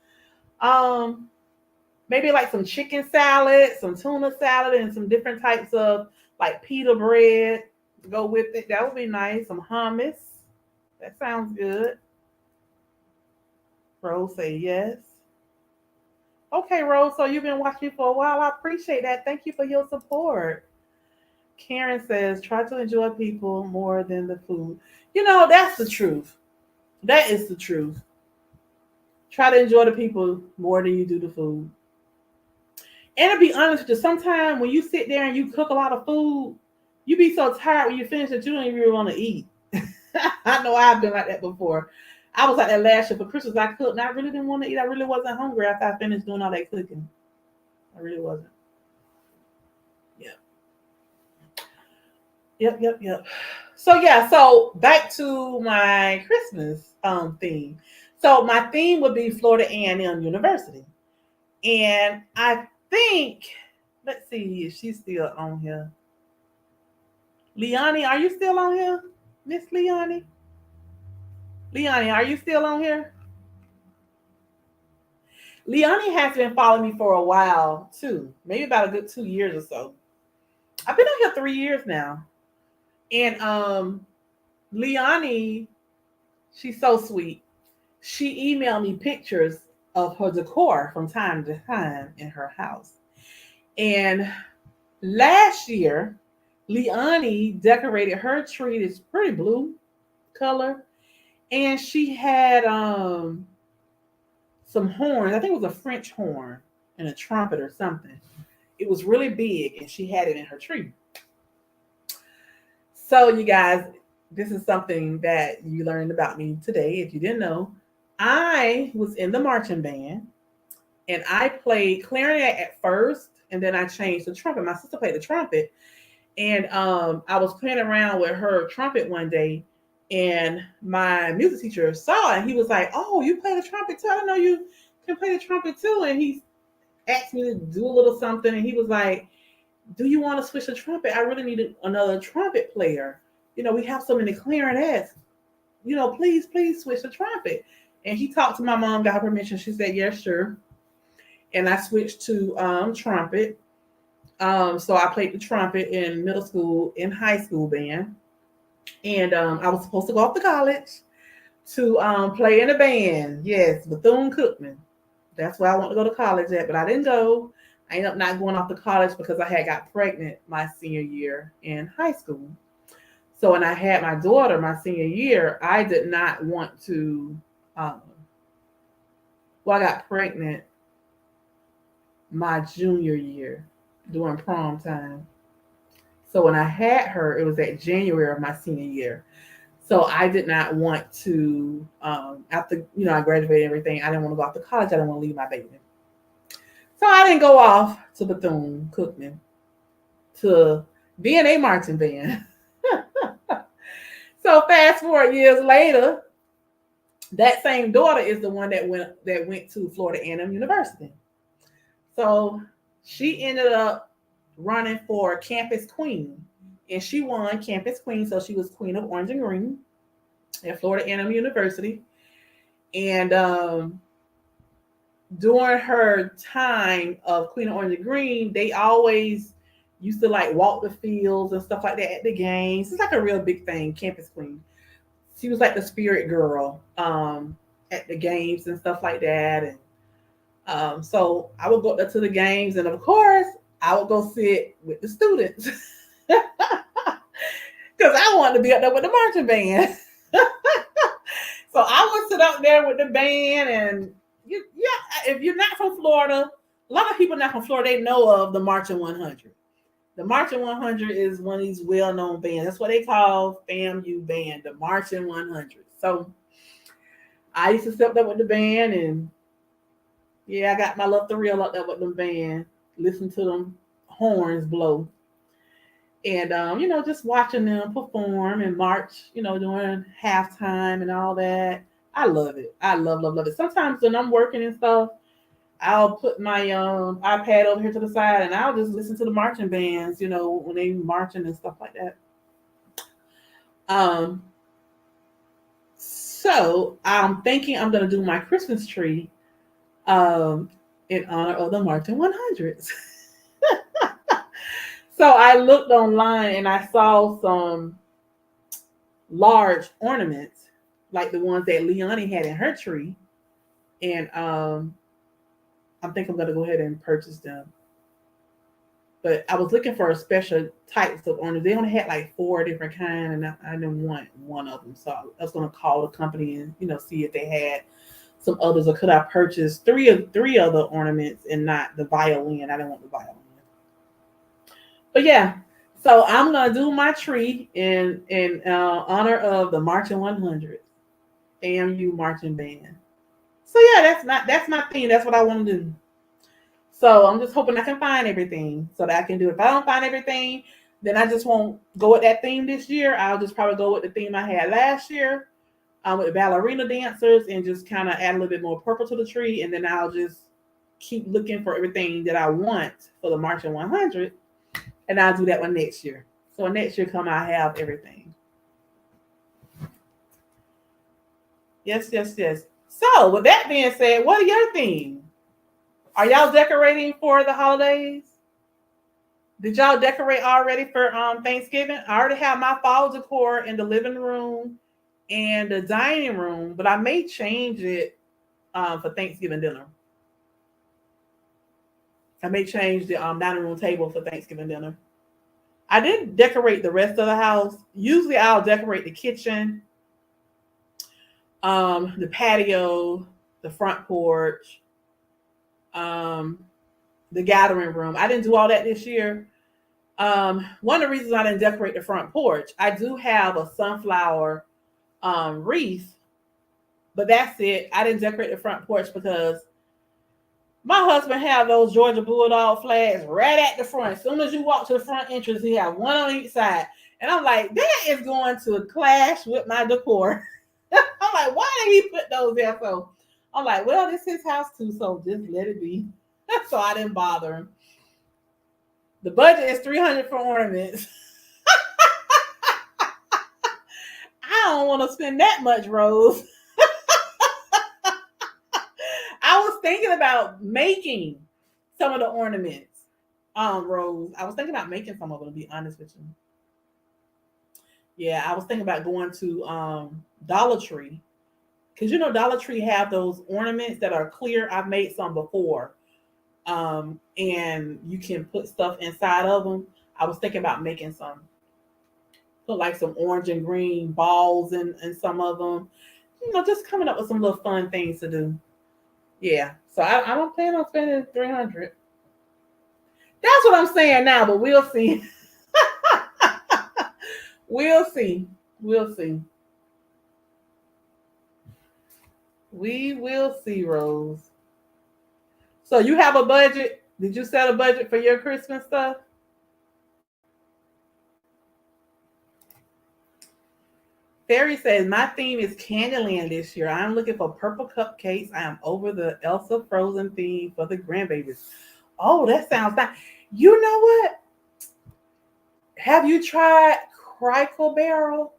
maybe like some chicken salad, some tuna salad, and some different types of like pita bread to go with it. That would be nice. Some hummus. That sounds good. Rose say yes. Okay, Rose. So you've been watching me for a while. I appreciate that. Thank you for your support. Karen says, try to enjoy people more than the food. That's the truth. That is the truth. Try to enjoy the people more than you do the food. And to be honest with you, sometimes when you sit there and you cook a lot of food, you be so tired when you finish that you don't even really want to eat. I know I've been like that before. I was like that last year for Christmas. I cooked and I really didn't want to eat. I really wasn't hungry after I finished doing all that cooking. I really wasn't. Yep. So back to my Christmas theme. So my theme would be Florida A&M University. And I think, let's see if she's still on here. Leonie, are you still on here? Miss Leonie? Leonie, are you still on here? Leonie has been following me for a while too. Maybe about a good 2 years or so. I've been on here 3 years now. And Leonie, she's so sweet. She emailed me pictures of her decor from time to time in her house. And last year, Leonie decorated her tree this pretty blue color. And she had some horns. I think it was a French horn and a trumpet or something. It was really big and she had it in her tree. So you guys, this is something that you learned about me today. If you didn't know, I was in the marching band and I played clarinet at first, and then I changed to trumpet. My sister played the trumpet, and I was playing around with her trumpet one day, and my music teacher saw it. And he was like, "Oh, you play the trumpet too? I didn't know you can play the trumpet too." And he asked me to do a little something, and he was like, do you want to switch the trumpet? I really need another trumpet player. We have so many clarinets. Please switch the trumpet. And he talked to my mom, got her permission. She said, yes, sure. And I switched to trumpet. So I played the trumpet in middle school, in high school band. And I was supposed to go off to college to play in a band. Yes, Bethune-Cookman. That's where I want to go to college at, but I didn't go. I ended up not going off to college because I had got pregnant my senior year in high school. So when I had my daughter my senior year, I did not want to. Um, I got pregnant my junior year during prom time. So when I had her, it was at January of my senior year. So I did not want to, after I graduated and everything, I didn't want to go off to college. I didn't want to leave my baby. So I didn't go off to Bethune-Cookman to be in a marching band. So fast forward years later, that same daughter is the one that went to Florida A&M University. So she ended up running for campus queen, and she won campus queen. So she was queen of Orange and Green at Florida A&M University. And during her time of Queen of Orange and Green, they always used to like walk the fields and stuff like that at the games. It's like a real big thing, campus queen. She was like the spirit girl at the games and stuff like that. And so I would go up to the games, and of course, I would go sit with the students because I wanted to be up there with the marching band. So I would sit up there with the band, and if you're not from Florida, a lot of people not from Florida, they know of the Marching 100. The Marching 100 is one of these well-known bands. That's what they call FAMU band, the Marching 100. So I used to sit up there with the band, and I got my little thrill up there with the band, listen to them horns blow. And, just watching them perform and march, during halftime and all that. I love it. I love, love, love it. Sometimes when I'm working and stuff, I'll put my iPad over here to the side, and I'll just listen to the marching bands, when they marching and stuff like that. So I'm thinking I'm going to do my Christmas tree in honor of the Marching 100s. So I looked online and I saw some large ornaments, like the ones that Leonie had in her tree. And I think I'm going to go ahead and purchase them. But I was looking for a special types of ornaments. They only had like 4 different kinds, and I didn't want one of them. So I was going to call the company and see if they had some others, or could I purchase three of the ornaments and not the violin? I didn't want the violin. But yeah, so I'm gonna do my tree in honor of the Marching 100, AMU marching band. So yeah, that's my thing. That's what I want to do. So I'm just hoping I can find everything so that I can do it. If I don't find everything, then I just won't go with that theme this year. I'll just probably go with the theme I had last year with ballerina dancers, and just kind of add a little bit more purple to the tree. And then I'll just keep looking for everything that I want for the Marching 100. And I'll do that one next year. So when next year come, I have everything. Yes. So with that being said, what are your themes? Are y'all decorating for the holidays? Did y'all decorate already for Thanksgiving? I already have my fall decor in the living room and the dining room, but I may change it for Thanksgiving dinner. I may change the dining room table for Thanksgiving dinner. I didn't decorate the rest of the house. Usually I'll decorate the kitchen, the patio, the front porch, the gathering room. I didn't do all that this year. One of the reasons I didn't decorate the front porch, I do have a sunflower wreath, but that's it. I didn't decorate the front porch because my husband have those Georgia Bulldog flags right at the front. As soon as you walk to the front entrance, he have one on each side. And I'm like, that is going to clash with my decor. I'm like, why did he put those there? So I'm like, well, this is his house too, so just let it be. So I didn't bother him. The budget is $300 for ornaments. I don't want to spend that much, Rose. I was thinking about making some of the ornaments, Rose. I was thinking about making some of them, to be honest with you. Yeah, I was thinking about going to Dollar Tree because you know Dollar Tree have those ornaments that are clear. I've made some before, and you can put stuff inside of them. I was thinking about making some, put like some orange and green balls in some of them. You know, just coming up with some little fun things to do. Yeah. So I don't plan on spending 300. That's what I'm saying now, but we'll see. We'll see. We'll see. We will see, Rose. So you have a budget? Did you set a budget for your Christmas stuff? Fairy says, my theme is Candyland this year. I'm looking for purple cupcakes. I am over the Elsa Frozen theme for the grandbabies. Oh, that sounds nice. You know what? Have you tried Crackle Barrel?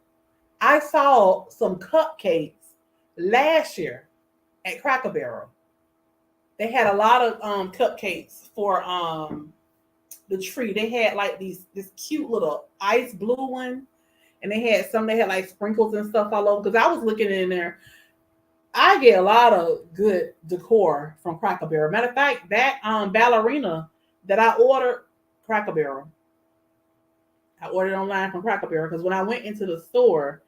I saw some cupcakes last year at Cracker Barrel. They had a lot of cupcakes for the tree. They had like this cute little ice blue one, and they had some. They had like sprinkles and stuff all over. Because I was looking in there, I get a lot of good decor from Cracker Barrel. Matter of fact, that ballerina that I ordered, Cracker Barrel. I ordered online from Cracker Barrel because when I went into the store,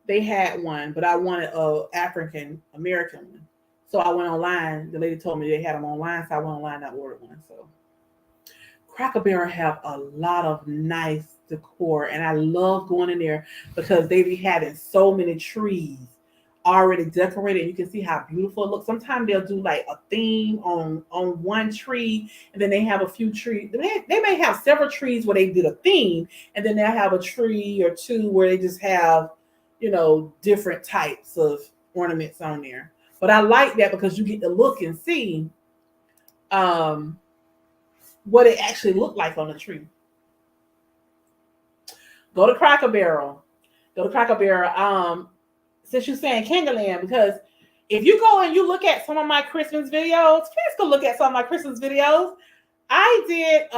they had one, but I wanted a African American one. So I went online. The lady told me they had them online, so I went online and I ordered one. So Cracker Barrel have a lot of nice decor, and I love going in there because they be having so many trees already decorated. You can see how beautiful it looks. Sometimes they'll do like a theme on one tree, and then they have a few trees. They may have several trees where they did a theme, and then they'll have a tree or two where they just have, you know, different types of ornaments on there. But I like that because you get to look and see what it actually looked like on the tree. Go to Cracker Barrel. Go to Cracker Barrel. Since you're saying Candyland, because if you go and you look at some of my Christmas videos, please go look at some of my Christmas videos. I did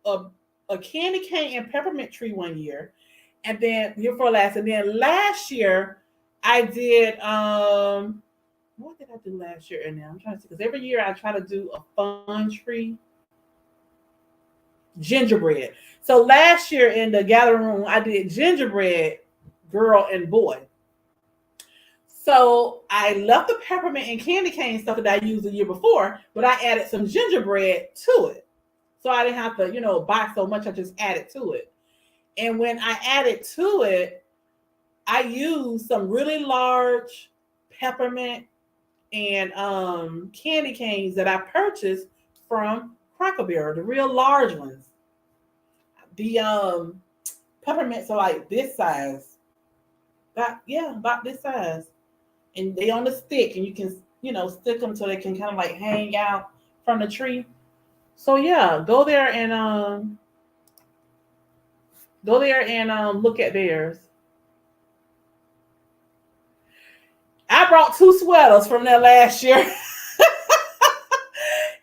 a candy cane and peppermint tree one year, and then year before last, and then last year I did what did I do last year? And now I'm trying to see, because every year I try to do a fun tree. Gingerbread. So last year in the gathering room, I did gingerbread girl and boy. So I left the peppermint and candy cane stuff that I used the year before, but I added some gingerbread to it. So I didn't have to, you know, buy so much. I just added to it. And when I added to it, I used some really large peppermint and candy canes that I purchased from Cracker Barrel, the real large ones. The peppermints are like this size. About this size. And they on the stick, and you can, you know, stick them so they can kind of like hang out from the tree. So yeah, go there and look at theirs. I brought 2 sweaters from there last year.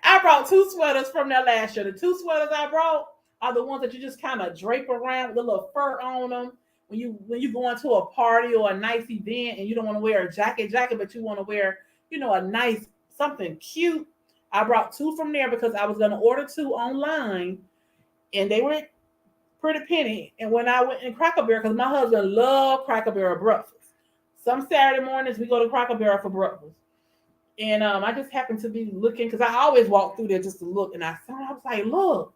I brought 2 sweaters from there last year. The 2 sweaters I brought are the ones that you just kind of drape around with a little fur on them. When you go into a party or a nice event and you don't want to wear a jacket, but you want to wear, you know, a nice something cute. I brought 2 from there because I was going to order 2 online, and they were pretty penny. And when I went in Cracker Barrel, because my husband loved Cracker Barrel breakfast. Some Saturday mornings we go to Cracker Barrel for breakfast. And I just happened to be looking, because I always walk through there just to look, and I was like, look,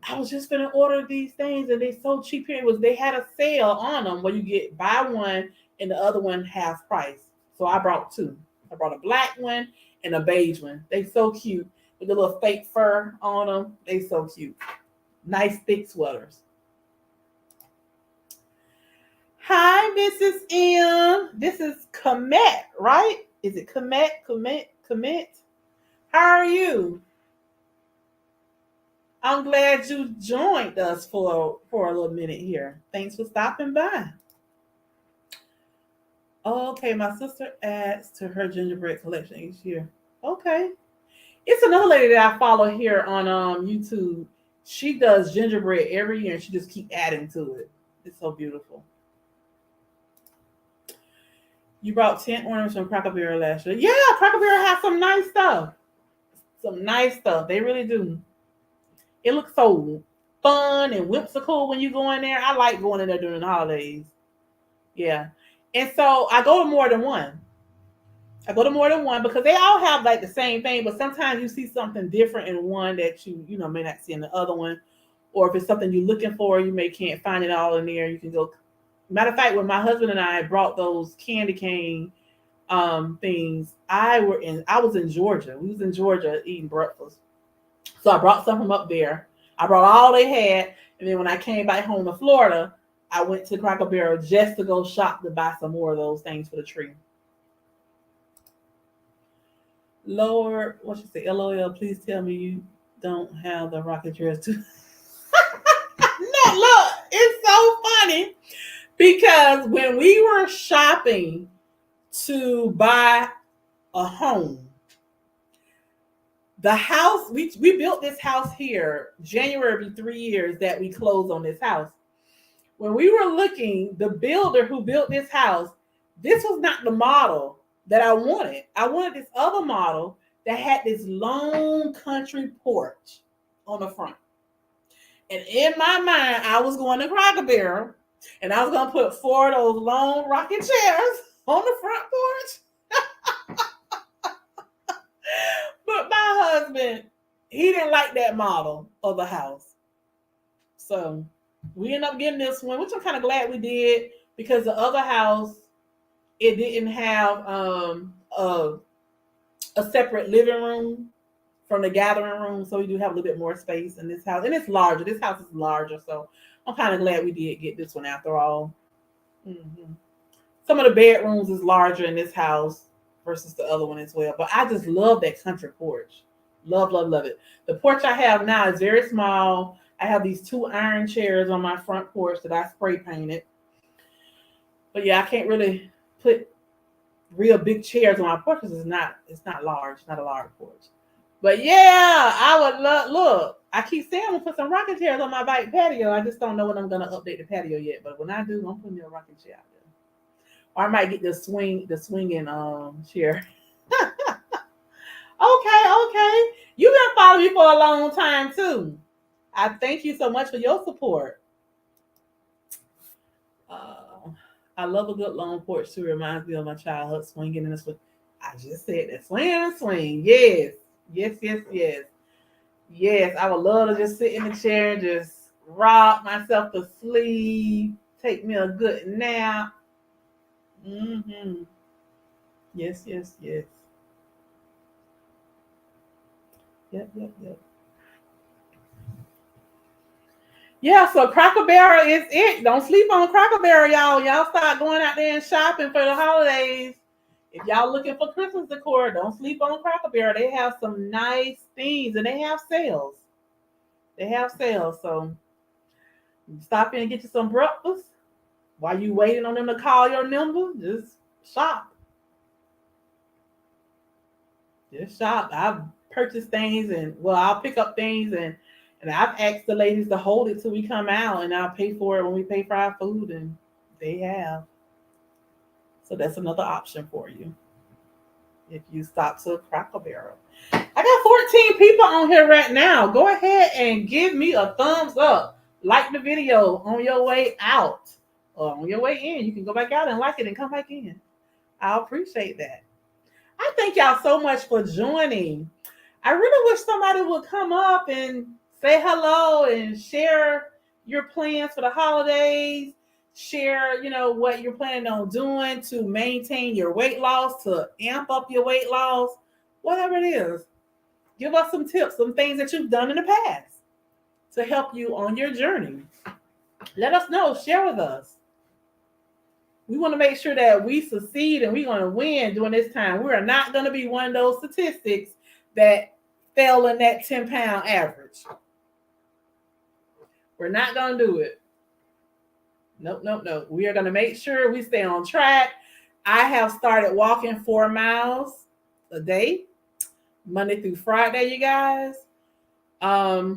I was just gonna order these things, and they so cheap here. They had a sale on them where you get buy one and the other one half price. So I brought 2. I brought a black one and a beige one. They so cute with the little fake fur on them. They so cute. Nice thick sweaters. Hi, Mrs. M. This is Comet, right? Is it Comet? How are you? I'm glad you joined us for a little minute here. Thanks for stopping by. Okay, my sister adds to her gingerbread collection each year. Okay. It's another lady that I follow here on YouTube. She does gingerbread every year, and she just keep adding to it. It's so beautiful. You brought 10 ornaments from Cracker Barrel last year. Yeah, Cracker Barrel has some nice stuff. Some nice stuff. They really do. It looks so fun and whimsical when you go in there. I like going in there during the holidays. Yeah. And so I go to more than one. I go to more than one because they all have like the same thing, but sometimes you see something different in one that you know may not see in the other one. Or if it's something you're looking for, you may can't find it all in there. You can go. Matter of fact, when my husband and I brought those candy cane things, I was in Georgia. We was in Georgia eating breakfast. So I brought some from up there. I brought all they had, and then when I came back home to Florida, I went to Cracker Barrel just to go shop to buy some more of those things for the tree. Lord, what you say? LOL, please tell me you don't have the rocket chairs too. No, look, it's so funny because when we were shopping to buy a home, the house, we built this house here, January 3 years that we closed on this house. When we were looking, the builder who built this house, this was not the model that I wanted. I wanted this other model that had this long country porch on the front. And in my mind, I was going to Cracker Barrel and I was going to put 4 of those long rocking chairs on the front porch. But my husband, he didn't like that model of the house. So we ended up getting this one, which I'm kind of glad we did because the other house, it didn't have a separate living room from the gathering room. So we do have a little bit more space in this house. And it's larger. This house is larger. So I'm kind of glad we did get this one after all. Mm-hmm. Some of the bedrooms is larger in this house versus the other one as well. But I just love that country porch. Love, love, love it. The porch I have now is very small. I have these 2 iron chairs on my front porch that I spray painted. But yeah, I can't really put real big chairs on my porch because it's not large, not a large porch. But yeah, I would look. I keep saying I'm gonna put some rocking chairs on my back patio. I just don't know when I'm gonna update the patio yet. But when I do, I'm putting a rocking chair out there. Or I might get the swinging chair. Okay. You've been following me for a long time too. I thank you so much for your support. I love a good long porch too. Reminds me of my childhood swinging in the swing. I just said that swing and swing. Yes. Yes, I would love to just sit in the chair and just rock myself to sleep, take me a good nap. Mm-hmm. Yes. Yep. Yeah, so Cracker Barrel is it. Don't sleep on Cracker Barrel, y'all. Y'all start going out there and shopping for the holidays. If y'all looking for Christmas decor, don't sleep on Cracker Barrel. They have some nice things and they have sales. So stop in and get you some breakfast. While you waiting on them to call your number, just shop. I've purchased things and I'll pick up things and I've asked the ladies to hold it till we come out and I'll pay for it when we pay for our food and they have. So that's another option for you. If you stop to Cracker Barrel. I got 14 people on here right now. Go ahead and give me a thumbs up. Like the video on your way out or on your way in. You can go back out and like it and come back in. I appreciate that. I thank y'all so much for joining. I really wish somebody would come up and say hello and share your plans for the holidays. Share, what you're planning on doing to maintain your weight loss, to amp up your weight loss, whatever it is. Give us some tips, some things that you've done in the past to help you on your journey. Let us know. Share with us. We want to make sure that we succeed and we're going to win during this time. We are not going to be one of those statistics that fell in that 10-pound average. We're not going to do it. Nope. We are going to make sure we stay on track. I have started walking 4 miles a day, Monday through Friday, you guys. I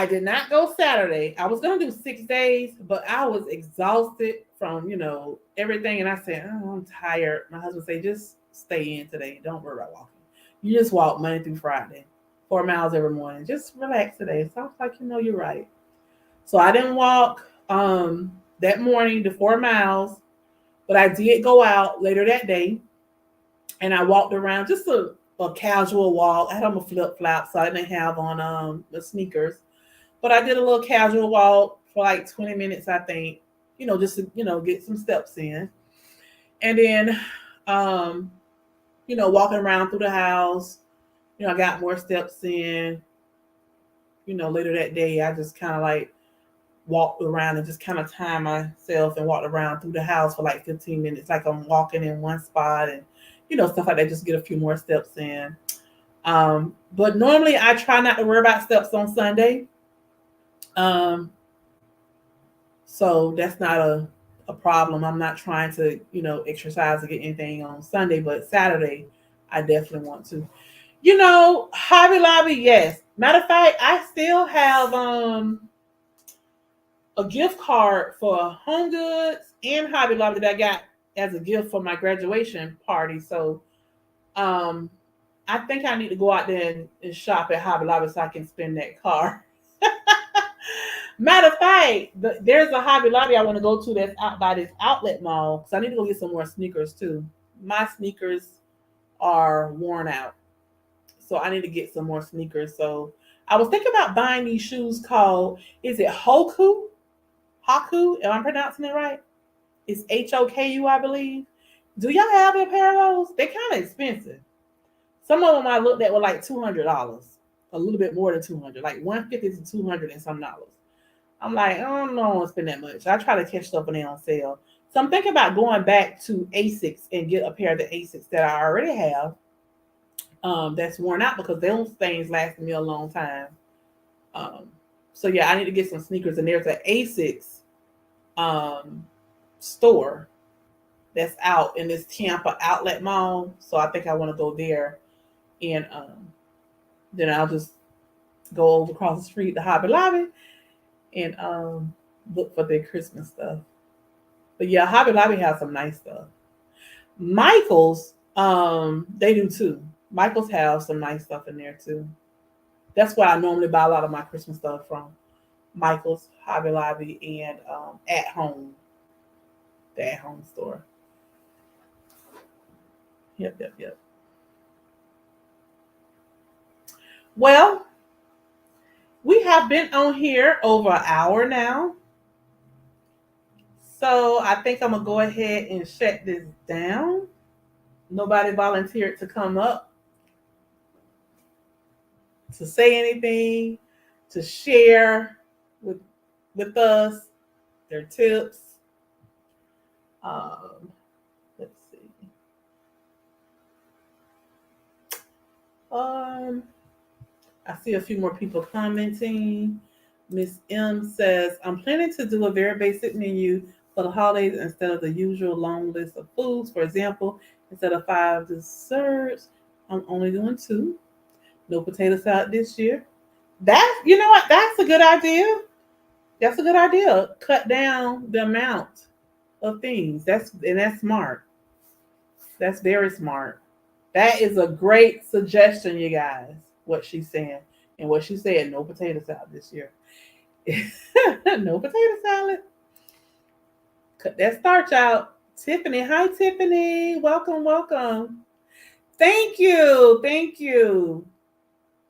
did not go Saturday. I was going to do 6 days, but I was exhausted from, everything. And I said, oh, I'm tired. My husband said, just stay in today. Don't worry about walking. You just walk Monday through Friday, 4 miles every morning. Just relax today. So I was like, you're right. So I didn't walk that morning the 4 miles, but I did go out later that day and I walked around, just a casual walk. I had on my flip flops, so I didn't have on the sneakers. But I did a little casual walk for like 20 minutes, I think, just to, get some steps in. And then, walking around through the house, I got more steps in. Later that day, I just kind of like walked around and just kind of timed myself and walked around through the house for like 15 minutes, like I'm walking in one spot and, stuff like that, just get a few more steps in. But normally I try not to worry about steps on Sunday. So that's not a problem. I'm not trying to, exercise or get anything on Sunday, but Saturday I definitely want to. Hobby Lobby, yes. Matter of fact, I still have a gift card for Home Goods and Hobby Lobby that I got as a gift for my graduation party. So I think I need to go out there and shop at Hobby Lobby so I can spend that card. Matter of fact, there's a Hobby Lobby I want to go to that's out by this outlet mall because I need to go get some more sneakers too. My sneakers are worn out, so I need to get some more sneakers. So I was thinking about buying these shoes called, is it Hoku? Haku? Am I pronouncing it right? It's Hoku, I believe. Do y'all have a pair of those? They're kind of expensive. Some of them I looked at were like $200, a little bit more than $200, like $150 to $200 and some dollars. I'm like, I don't know, I want to spend that much. I try to catch stuff when they're on sale. So I'm thinking about going back to Asics and get a pair of the Asics that I already have. That's worn out because those things lasted me a long time. So yeah, I need to get some sneakers, and there's an Asics store that's out in this Tampa outlet mall. So I think I want to go there, and then I'll just go over across the street to Hobby Lobby and look for their Christmas stuff. But yeah, Hobby Lobby has some nice stuff. Michael's, they do too. Michael's have some nice stuff in there too. That's why I normally buy a lot of my Christmas stuff from Michael's, Hobby Lobby, and At Home, the At Home store. Yep. Well, we have been on here over an hour now. So I think I'm going to go ahead and shut this down. Nobody volunteered to come up to say anything, to share with us their tips. Let's see. I see a few more people commenting. Miss M says, I'm planning to do a very basic menu for the holidays instead of the usual long list of foods. For example, instead of 5 desserts, I'm only doing 2. No potato salad this year. You know what? That's a good idea. That's a good idea. Cut down the amount of things. That's smart. That's very smart. That is a great suggestion, you guys. What she's saying. And what she said, no potato salad this year. No potato salad. Cut that starch out. Tiffany. Hi, Tiffany. Welcome. Thank you.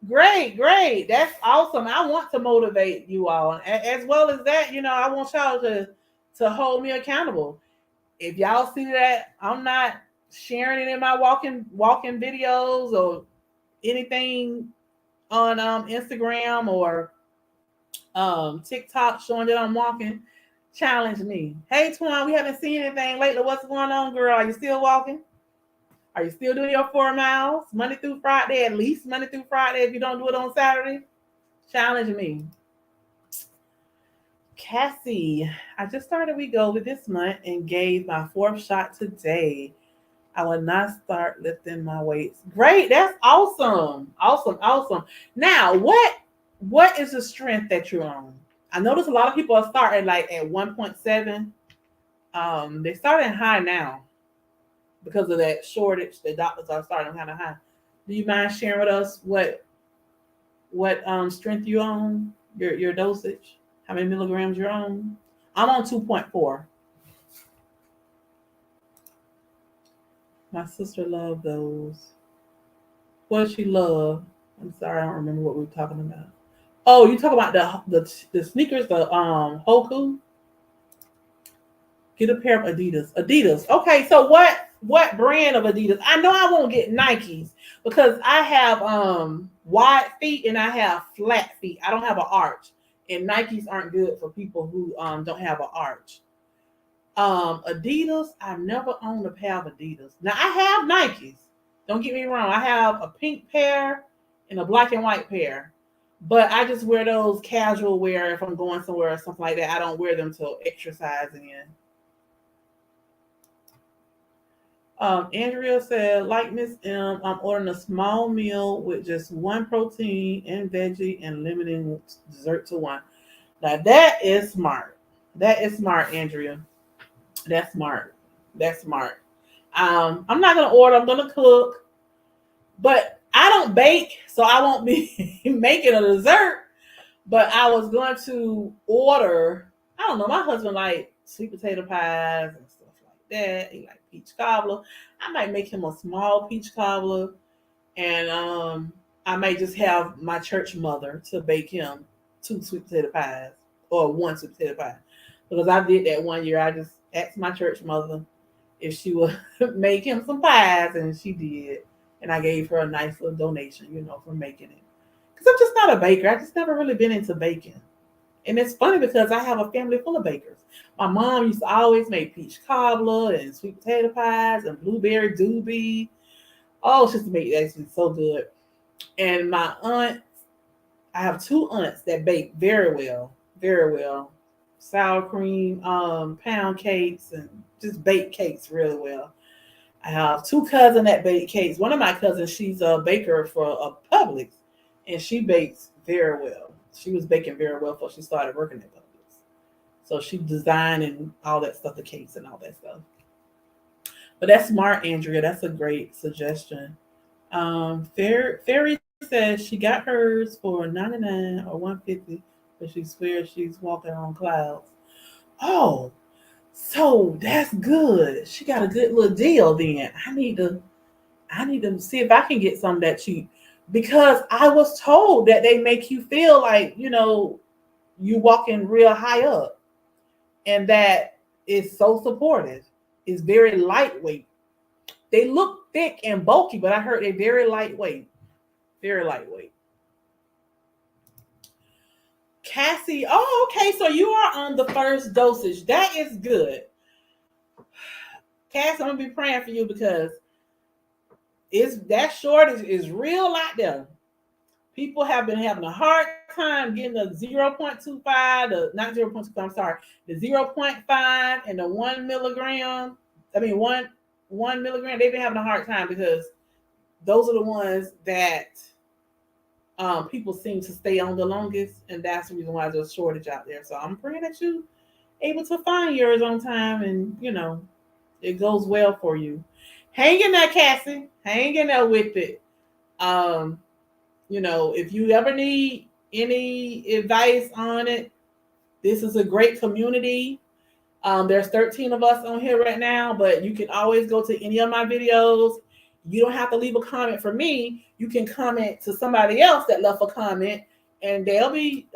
Great. That's awesome. I want to motivate you all. As well as that, I want y'all to hold me accountable. If y'all see that I'm not sharing it in my walking videos or anything on Instagram or TikTok showing that I'm walking, challenge me. Hey, Twan, we haven't seen anything lately. What's going on, girl? Are you still walking? Are you still doing your 4 miles Monday through Friday? At least Monday through Friday. If you don't do it on Saturday, challenge me. Cassie, I just started Wegovy this month and gave my 4th shot today. I will not start lifting my weights. Great. That's awesome. Now, what is the strength that you're on? I notice a lot of people are starting like at 1.7. They're starting high now because of that shortage. The doctors are starting kind of high. Do you mind sharing with us what strength you on? Your dosage? How many milligrams you're on? I'm on 2.4. My sister loved those. What does she love? I'm sorry, I don't remember what we were talking about. Oh, you talk about the sneakers, the Hoku. Get a pair of Adidas. Adidas. Okay, so what brand of Adidas? I know I won't get Nikes because I have wide feet and I have flat feet. I don't have an arch, and Nikes aren't good for people who don't have an arch. Adidas. I've never owned a pair of Adidas. Now I have Nikes. Don't get me wrong. I have a pink pair and a black and white pair, but I just wear those casual wear if I'm going somewhere or something like that. I don't wear them to exercise in. Andrea said, like Miss M, I'm ordering a small meal with just one protein and veggie and limiting dessert to one. Now that is smart. That is smart, Andrea. That's smart. That's smart. I'm not gonna order. I'm gonna cook, but I don't bake, so I won't be making a dessert. But I was going to order. I don't know. My husband like sweet potato pies and stuff like that. He like peach cobbler. I might make him a small peach cobbler, and I may just have my church mother to bake him 2 sweet potato pies or 1 sweet potato pie because I did that one year. I just asked my church mother if she would make him some pies, and she did. And I gave her a nice little donation, for making it. Because I'm just not a baker. I just never really been into baking. And it's funny because I have a family full of bakers. My mom used to always make peach cobbler and sweet potato pies and blueberry doobie. Oh, she used to make that so good. And my aunt, I have 2 aunts that bake very well, very well. Sour cream, pound cakes, and just bake cakes really well. I have 2 cousins that bake cakes. One of my cousins, she's a baker for a Publix, and she bakes very well. She was baking very well before she started working at Publix. So she designed and all that stuff, the cakes and all that stuff. But that's smart, Andrea. That's a great suggestion. Fairy says she got hers for 99 or 150, but she swears she's walking on clouds. Oh, so that's good. She got a good little deal then. I need to see if I can get some that cheap because I was told that they make you feel like, you walking real high up and that is so supportive. It's very lightweight. They look thick and bulky, but I heard they're very lightweight. Very lightweight. Cassie, oh, okay. So you are on the first dosage. That is good. Cassie, I'm gonna be praying for you because that shortage is real out there. People have been having a hard time getting the 0.25, not 0.25, I'm sorry, the 0.5 and the 1 milligram. I mean, one milligram, they've been having a hard time because those are the ones that people seem to stay on the longest, and that's the reason why there's a shortage out there. So I'm praying that you able to find yours on time, and it goes well for you. Hang in there, Cassie. Hang in there with it. If you ever need any advice on it, this is a great community. There's 13 of us on here right now, but you can always go to any of my videos. You don't have to leave a comment for me. You can comment to somebody else that left a comment, and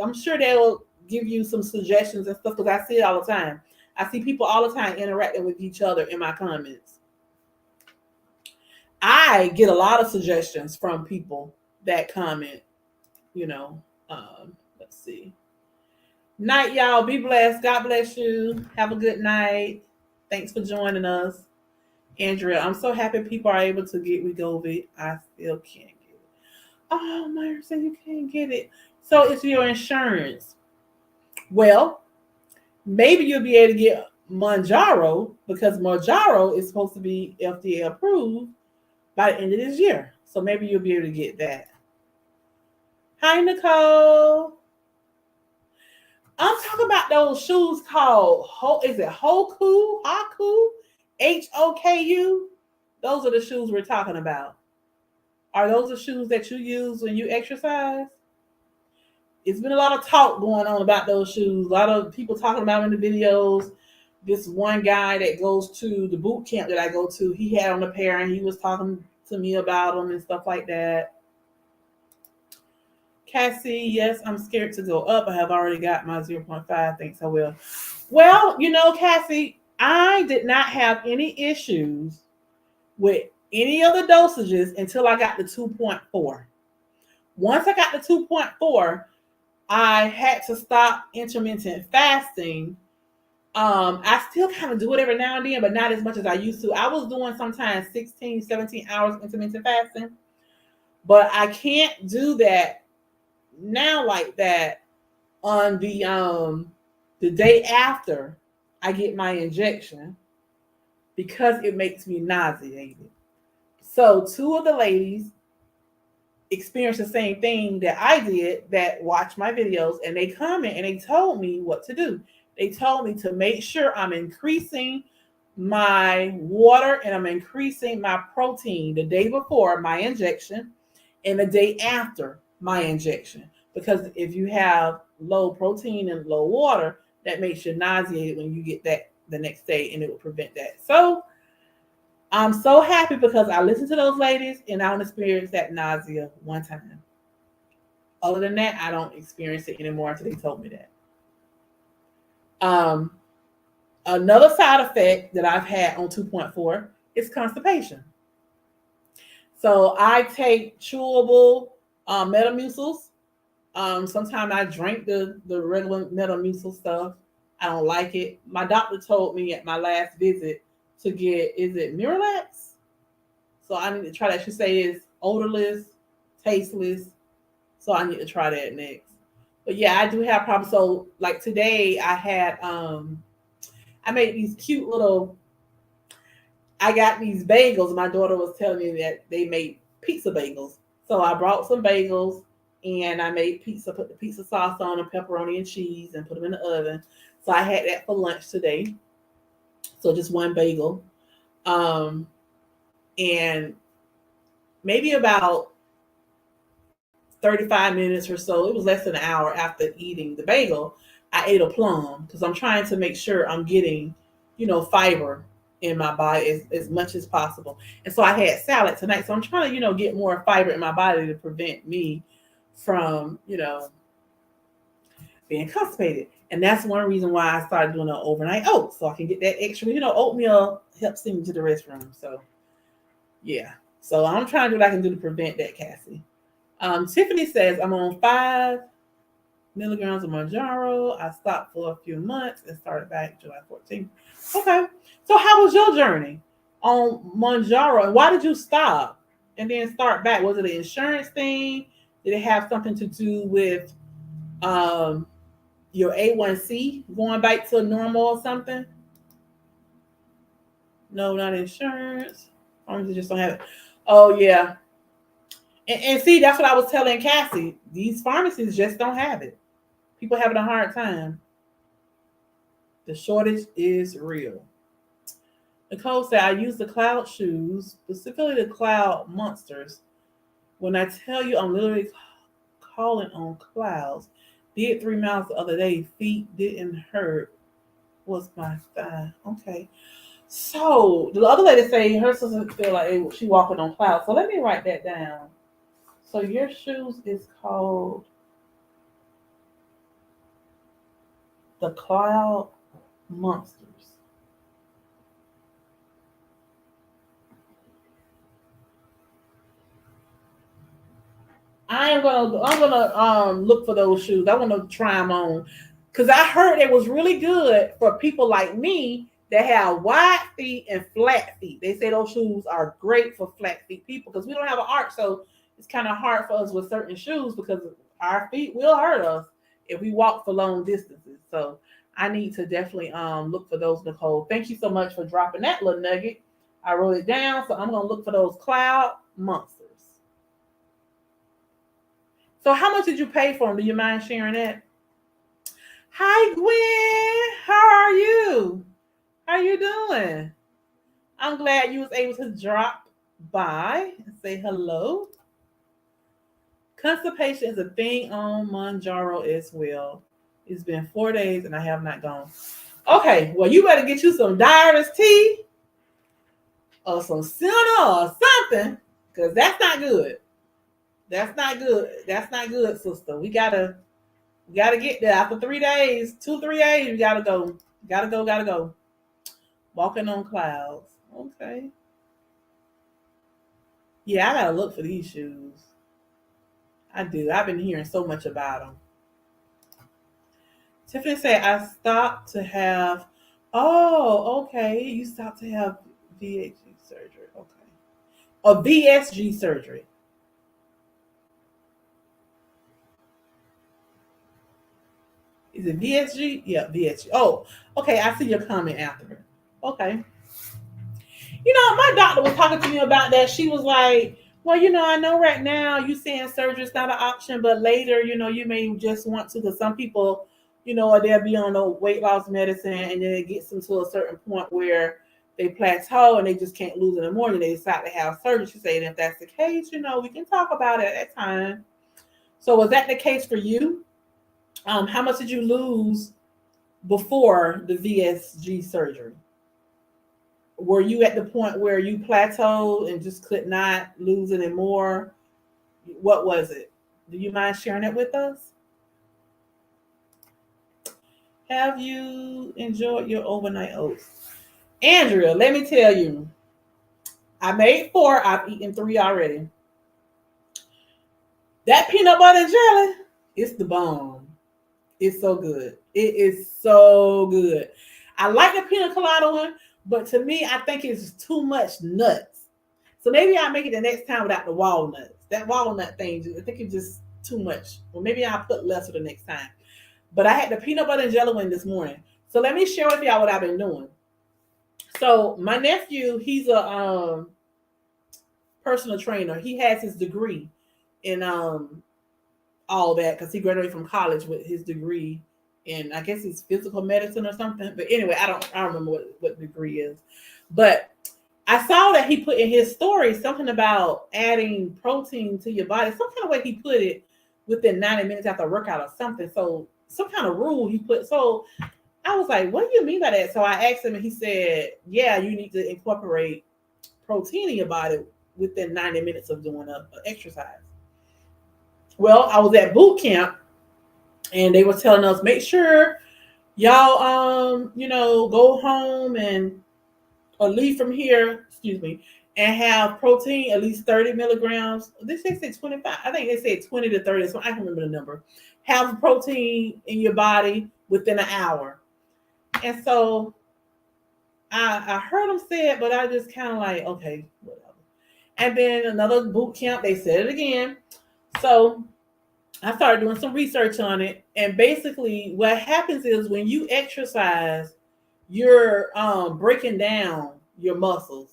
I'm sure they'll give you some suggestions and stuff because I see it all the time. I see people all the time interacting with each other in my comments. I get a lot of suggestions from people that comment, let's see. Night, y'all. Be blessed. God bless you. Have a good night. Thanks for joining us. Andrea, I'm so happy people are able to get Wegovy. I still can't get it. Oh, Myra said you can't get it. So it's your insurance. Well, maybe you'll be able to get Mounjaro because Mounjaro is supposed to be FDA approved by the end of this year. So maybe you'll be able to get that. Hi, Nicole. I'm talking about those shoes called is it Hoku? Haku? Hoku? Those are the shoes we're talking about. Are those the shoes that you use when you exercise? It's been a lot of talk going on about those shoes. A lot of people talking about them in the videos. This one guy that goes to the boot camp that I go to, he had on a pair and he was talking to me about them and stuff like that. Cassie, yes, I'm scared to go up. I have already got my 0.5. Thanks, I will. Well, Cassie, I did not have any issues with any of the dosages until I got the 2.4. Once I got the 2.4, I had to stop intermittent fasting. I still kind of do it every now and then, but not as much as I used to. I was doing sometimes 16, 17 hours intermittent fasting, but I can't do that now like that on the day after I get my injection because it makes me nauseated. So 2 of the ladies experienced the same thing that I did that watched my videos, and they comment and they told me what to do. They told me to make sure I'm increasing my water and I'm increasing my protein the day before my injection and the day after my injection. Because if you have low protein and low water, that makes you nauseated when you get that the next day, and it will prevent that. So I'm so happy because I listened to those ladies and I don't experience that nausea one time. Other than that, I don't experience it anymore until they told me that. Another side effect that I've had on 2.4 is constipation. So I take chewable Metamucils. Sometimes I drink the regular Metamucil stuff. I don't like it. My doctor told me at my last visit to get, is it Miralax? So I need to try that. She say it's odorless, tasteless. So I need to try that next. But yeah, I do have problems. So like today I had I made these cute little, I got these bagels. My daughter was telling me that they made pizza bagels. So I brought some bagels and I made pizza, put the pizza sauce on them, pepperoni and cheese, and put them in the oven. So I had that for lunch today. So just one bagel. And maybe about 35 minutes or so, it was less than an hour after eating the bagel, I ate a plum because I'm trying to make sure I'm getting, fiber in my body as much as possible. And so I had salad tonight. So I'm trying to, get more fiber in my body to prevent me from, being constipated. And that's one reason why I started doing an overnight oats. So I can get that extra, oatmeal helps send me to the restroom. So yeah. So I'm trying to do what I can do to prevent that, Cassie. Tiffany says, I'm on 5 milligrams of Mounjaro. I stopped for a few months and started back July 14th. Okay. So how was your journey on Mounjaro? And why did you stop and then start back? Was it an insurance thing? Did it have something to do with your A1C going back to normal or something? No, not insurance. Pharmacy just don't have it. Oh, yeah. And see, that's what I was telling Cassie. These pharmacies just don't have it. People having a hard time. The shortage is real. Nicole said, I use the Cloud shoes, specifically the Cloud Monsters. When I tell you I'm literally calling on clouds. Did 3 miles the other day. Feet didn't hurt. Was my thigh. Okay. So the other lady say her sister feel like she walking on clouds. So let me write that down. So your shoes is called the Cloud Monsters. I'm gonna look for those shoes. I want to try them on because I heard it was really good for people like me that have wide feet and flat feet. They say those shoes are great for flat feet people because we don't have an arch, so it's kind of hard for us with certain shoes because our feet will hurt us if we walk for long distances. So I need to definitely look for those, Nicole. Thank you so much for dropping that little nugget. I wrote it down, so I'm gonna look for those Cloud Monsters. So how much did you pay for them? Do you mind sharing that? Hi, Gwen. How are you? How you doing? I'm glad you was able to drop by and say hello. Constipation is a thing on Manjaro as well. It's been 4 days and I have not gone. Okay, well, you better get you some Diarist tea or some Senna or something, because that's not good. That's not good. That's not good, sister. We gotta get there after 3 days, 2, 3 days. You gotta go. Gotta go. Walking on clouds. Okay. Yeah, I gotta look for these shoes. I do. I've been hearing so much about them. Tiffany said, I stopped to have. Oh, okay. You stopped to have VHG surgery. Okay. Or VSG surgery. Is it VSG? Yeah, VSG. Oh, okay. I see your comment after. Okay. My doctor was talking to me about that. She was like, well, I know right now you saying surgery is not an option, but later, you may just want to, because some people, they'll be on a weight loss medicine and then it gets them to a certain point where they plateau and they just can't lose anymore and they decide to have surgery. She said, if that's the case, we can talk about it at that time. So was that the case for you? How much did you lose before the VSG surgery? Were you at the point where you plateaued and just could not lose any more? What was it? Do you mind sharing it with us? Have you enjoyed your overnight oats? Andrea, let me tell you, I made 4. I've eaten 3 already. That peanut butter and jelly, it's the bomb. It's so good. It is so good. I like the pina colada one, but to me, I think it's too much nuts. So maybe I'll make it the next time without the walnuts. That walnut thing, I think it's just too much. Or maybe I'll put less for the next time. But I had the peanut butter and jelly one this morning. So let me share with y'all what I've been doing. So my nephew, he's a personal trainer. He has his degree in all that because he graduated from college with his degree in, I guess it's physical medicine or something. But anyway, I don't remember what degree is. But I saw that he put in his story something about adding protein to your body, some kind of way he put it within 90 minutes after a workout or something. So some kind of rule he put. So I was like, what do you mean by that? So I asked him and he said, yeah, you need to incorporate protein in your body within 90 minutes of doing a exercise. Well, I was at boot camp and they were telling us, make sure y'all, go home and or leave from here, excuse me, and have protein at least 30 milligrams. They said 25. I think they said 20 to 30. So I can remember the number. Have protein in your body within an hour. And so I heard them say it, but I just kind of like, okay, whatever. And then another boot camp, they said it again. So I started doing some research on it. And basically what happens is when you exercise, you're breaking down your muscles.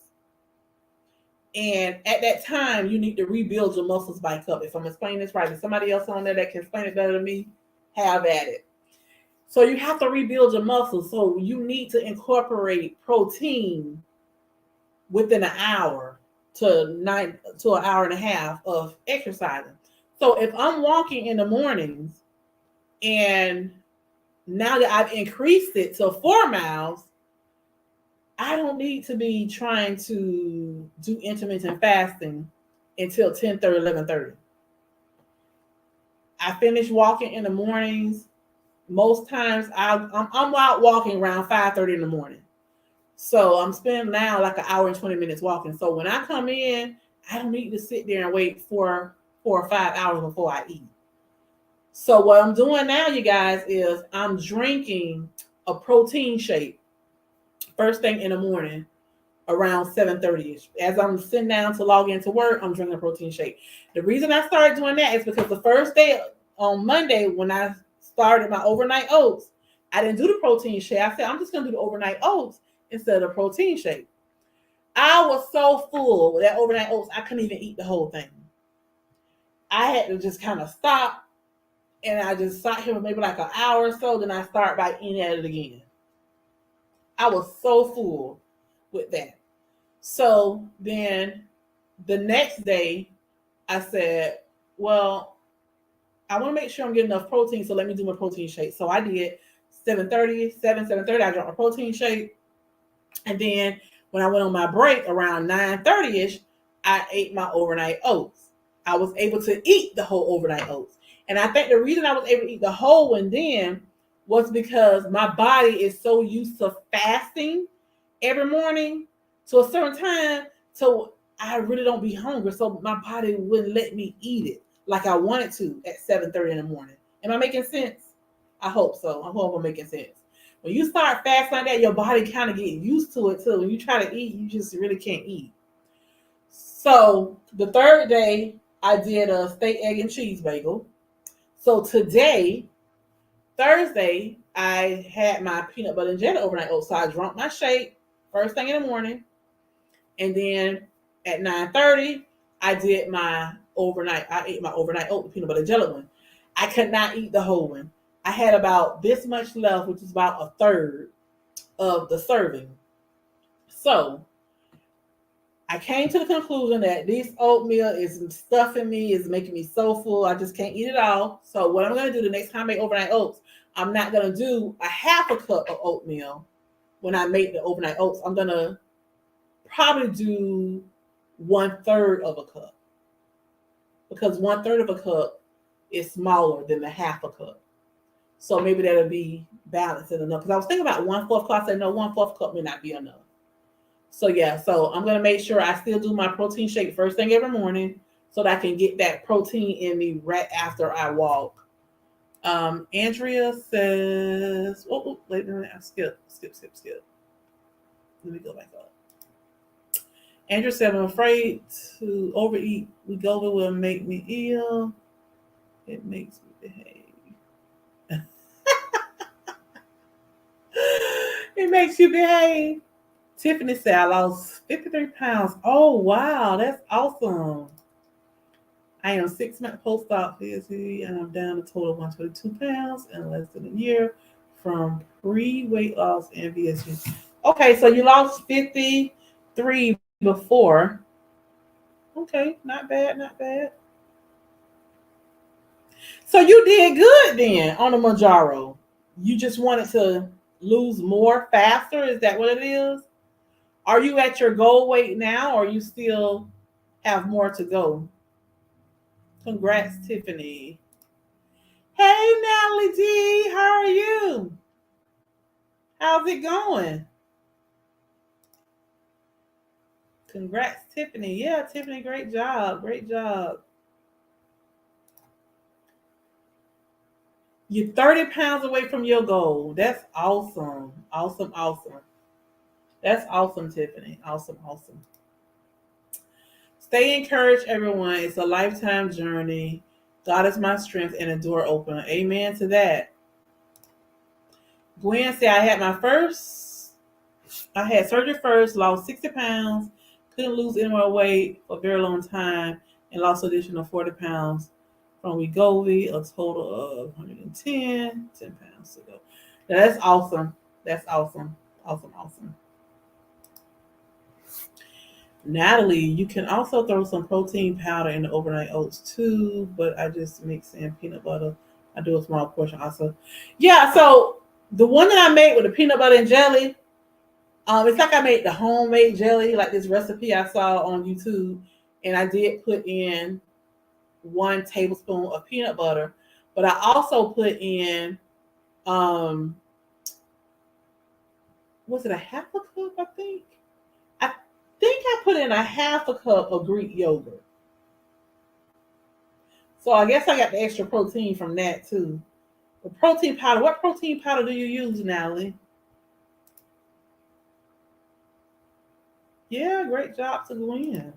And at that time, you need to rebuild your muscles back up. If I'm explaining this right, if somebody else on there that can explain it better than me, have at it. So you have to rebuild your muscles. So you need to incorporate protein within an hour to an hour and a half of exercising. So if I'm walking in the mornings and now that I've increased it to 4 miles, I don't need to be trying to do intermittent fasting until 10:30, 11:30. I finish walking in the mornings. Most times I'm out walking around 5:30 in the morning. So I'm spending now like an hour and 20 minutes walking. So when I come in, I don't need to sit there and wait for 4 or 5 hours before I eat. So what I'm doing now, you guys, is I'm drinking a protein shake first thing in the morning around 7:30ish. As I'm sitting down to log into work, I'm drinking a protein shake. The reason I started doing that is because the first day on Monday when I started my overnight oats, I didn't do the protein shake. I said, I'm just going to do the overnight oats instead of the protein shake. I was so full with that overnight oats, I couldn't even eat the whole thing. I had to just kind of stop And I just sat here for maybe like an hour or so. Then I start by eating at it again. I was so full with that. So then the next day, I said, well, I want to make sure I'm getting enough protein, so let me do my protein shake. So I did 7:30, I drank my protein shake. And then when I went on my break around 9:30ish, I ate my overnight oats. I was able to eat the whole overnight oats. And I think the reason I was able to eat the whole one then was because my body is so used to fasting every morning to a certain time. So I really don't be hungry. So my body wouldn't let me eat it like I wanted to at 7:30 in the morning. Am I making sense? I hope so. I hope I'm making sense. When you start fasting like that, your body kind of get used to it too. When you try to eat, you just really can't eat. So the third day, I did a steak, egg, and cheese bagel. So today, Thursday, I had my peanut butter and jelly overnight oats. So I drank my shake first thing in the morning. And then at 9:30, I ate my overnight oat, the peanut butter jelly one. I could not eat the whole one. I had about this much left, which is about a third of the serving. So I came to the conclusion that this oatmeal is stuffing me, is making me so full. I just can't eat it all. So what I'm going to do the next time I make overnight oats, I'm not going to do a half a cup of oatmeal when I make the overnight oats. I'm going to probably do 1/3 of a cup, because 1/3 of a cup is smaller than the half a cup. So maybe that'll be balanced enough. Because I was thinking about 1/4 cup. I said, no, 1/4 cup may not be enough. So yeah, so I'm going to make sure I still do my protein shake first thing every morning so that I can get that protein in me right after I walk. Andrea says, oh, wait a minute, skip. Let me go back up. Andrea said, I'm afraid to overeat. Wegovy will make me ill. It makes me behave. It makes you behave. Tiffany said, I lost 53 pounds. Oh, wow. That's awesome. I am 6 months post-op busy, and I'm down a total of 122 pounds in less than a year from pre-weight loss and VSG. Okay, so you lost 53 before. Okay, not bad. So you did good then on the Mounjaro. You just wanted to lose more faster? Is that what it is? Are you at your goal weight now, or you still have more to go? Congrats, Tiffany. Hey, Natalie D, how are you? How's it going? Congrats, Tiffany. Yeah, Tiffany, great job. You're 30 pounds away from your goal. That's awesome. That's awesome, Tiffany. Awesome. Stay encouraged, everyone. It's a lifetime journey. God is my strength and a door opener. Amen to that. Gwen said, I had surgery first, lost 60 pounds, couldn't lose any more weight for a very long time, and lost an additional 40 pounds from Wegovy, a total of 10 pounds to go. Now, that's awesome. Awesome. Natalie, you can also throw some protein powder in the overnight oats too, but I just mix in peanut butter. I do a small portion also. Yeah, so the one that I made with the peanut butter and jelly, it's like I made the homemade jelly, like this recipe I saw on YouTube, and I did put in 1 tablespoon of peanut butter, but I also put in, was it a half a cup? I think I put in a half a cup of Greek yogurt. So I guess I got the extra protein from that too. The protein powder. What protein powder do you use, Natalie? Yeah, great job to Gwen.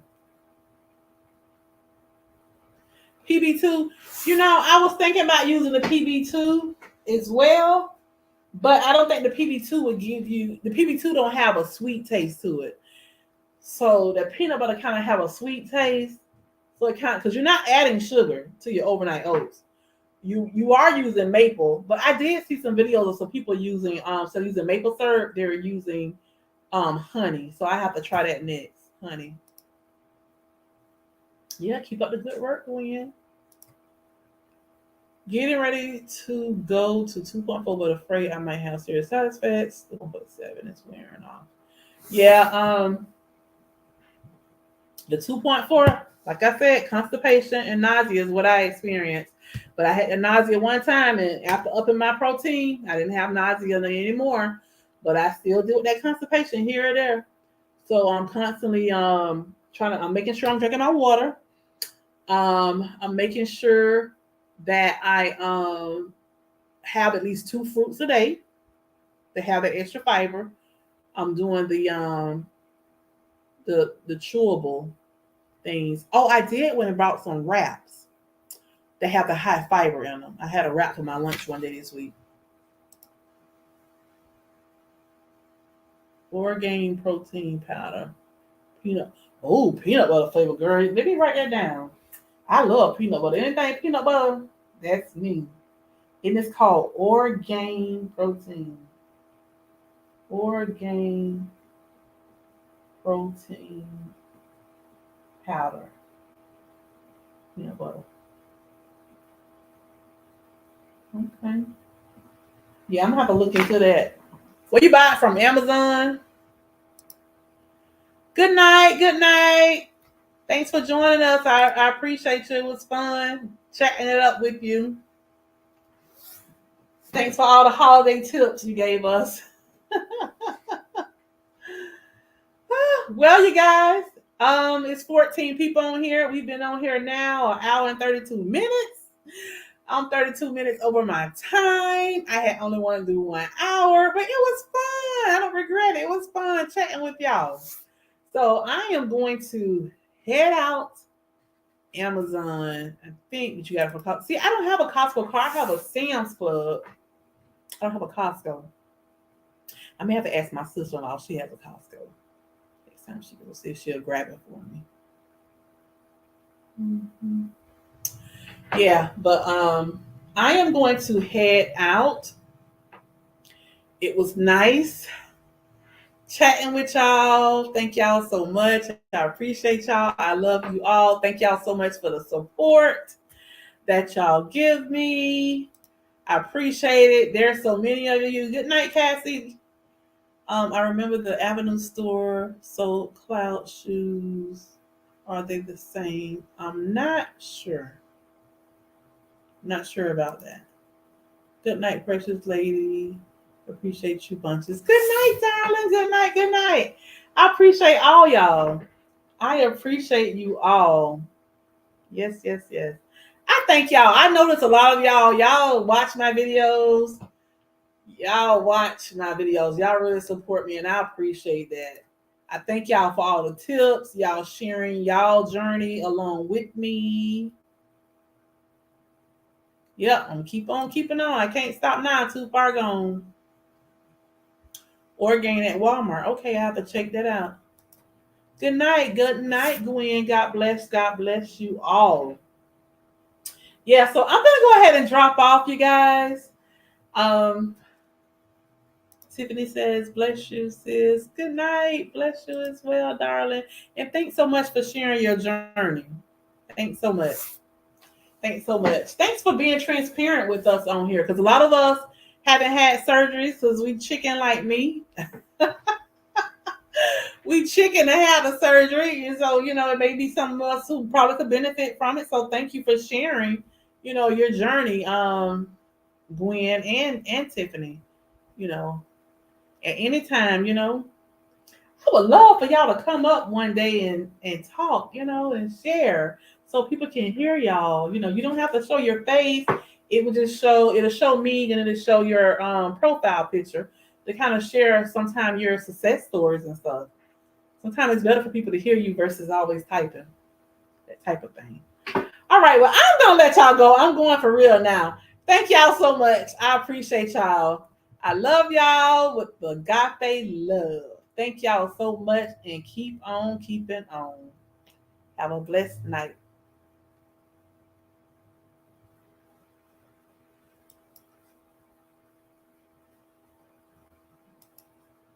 PB2. I was thinking about using the PB2 as well, but I don't think the PB2 would give you. The PB2 don't have a sweet taste to it. So the peanut butter kind of have a sweet taste. So it kind of, because you're not adding sugar to your overnight oats. you are using maple, but I did see some videos of some people using so using maple syrup. They're using honey, so I have to try that next. Honey. Yeah, keep up the good work, Gwen. Getting ready to go to 2.4, but afraid I might have serious side effects. 2.7 is wearing off. Yeah, the 2.4, like I said, constipation and nausea is what I experienced. But I had the nausea one time, and after upping my protein, I didn't have nausea anymore. But I still deal with that constipation here or there. So I'm constantly I'm making sure I'm drinking my water. I'm making sure that I have at least 2 fruits a day to have that extra fiber. I'm doing the chewable things. Oh, I did when I brought some wraps. They have the high fiber in them. I had a wrap for my lunch one day this week. Orgain protein powder. Peanut. Oh, peanut butter flavor, girl. Let me write that down. I love peanut butter. Anything peanut butter, that's me. And it's called Orgain protein. Orgain protein powder. Peanut butter. Okay. Yeah, I'm gonna have to look into that. Where you buy it from? Amazon? Good night. Good night. Thanks for joining us. I appreciate you. It was fun chatting it up with you. Thanks for all the holiday tips you gave us. Well, you guys, it's 14 people on here. We've been on here now an hour and 32 minutes. I'm 32 minutes over my time. I had only wanted to do 1 hour, but it was fun. I don't regret it. It was fun chatting with y'all. So I am going to head out Amazon. I think that you got for see. I don't have a Costco card. I have a Sam's Club. I don't have a Costco. I may have to ask my sister-in-law if she has a Costco. Next time she goes, see if she'll grab it for me. Mm-hmm. Yeah, but I am going to head out. It was nice chatting with y'all. Thank y'all so much. I appreciate y'all. I love you all. Thank y'all so much for the support that y'all give me. I appreciate it. There's so many of you. Good night, Cassie. I remember the Avenue store sold Cloud shoes. Are they the same? I'm not sure. Not sure about that. Good night, precious lady. Appreciate you bunches. Good night, darling. Good night. Good night. I appreciate all y'all. I appreciate you all. Yes, yes, yes. I thank y'all. I notice a lot of y'all watch my videos. Y'all watch my videos. Y'all really support me, and I appreciate that. I thank y'all for all the tips. Y'all sharing y'all journey along with me. Yep, I'm keep on keeping on. I can't stop now. Too far gone. Orgain at Walmart. Okay, I have to check that out. Good night. Good night, Gwen. God bless. God bless you all. Yeah, so I'm gonna go ahead and drop off, you guys. Tiffany says, bless you, sis. Good night. Bless you as well, darling. And thanks so much for sharing your journey. Thanks so much. Thanks so much. Thanks for being transparent with us on here, because a lot of us haven't had surgeries because we chicken like me. We chicken to have a surgery. And so, it may be some of us who probably could benefit from it. So thank you for sharing, your journey, Gwen and Tiffany, at any time, I would love for y'all to come up one day and talk, and share so people can hear y'all. You don't have to show your face. It'll show me, and it'll show your profile picture to kind of share sometimes your success stories and stuff. Sometimes it's better for people to hear you versus always typing, that type of thing. All right, well, I'm going to let y'all go. I'm going for real now. Thank y'all so much. I appreciate y'all. I love y'all with the agape love. Thank y'all so much, and keep on keeping on. Have a blessed night.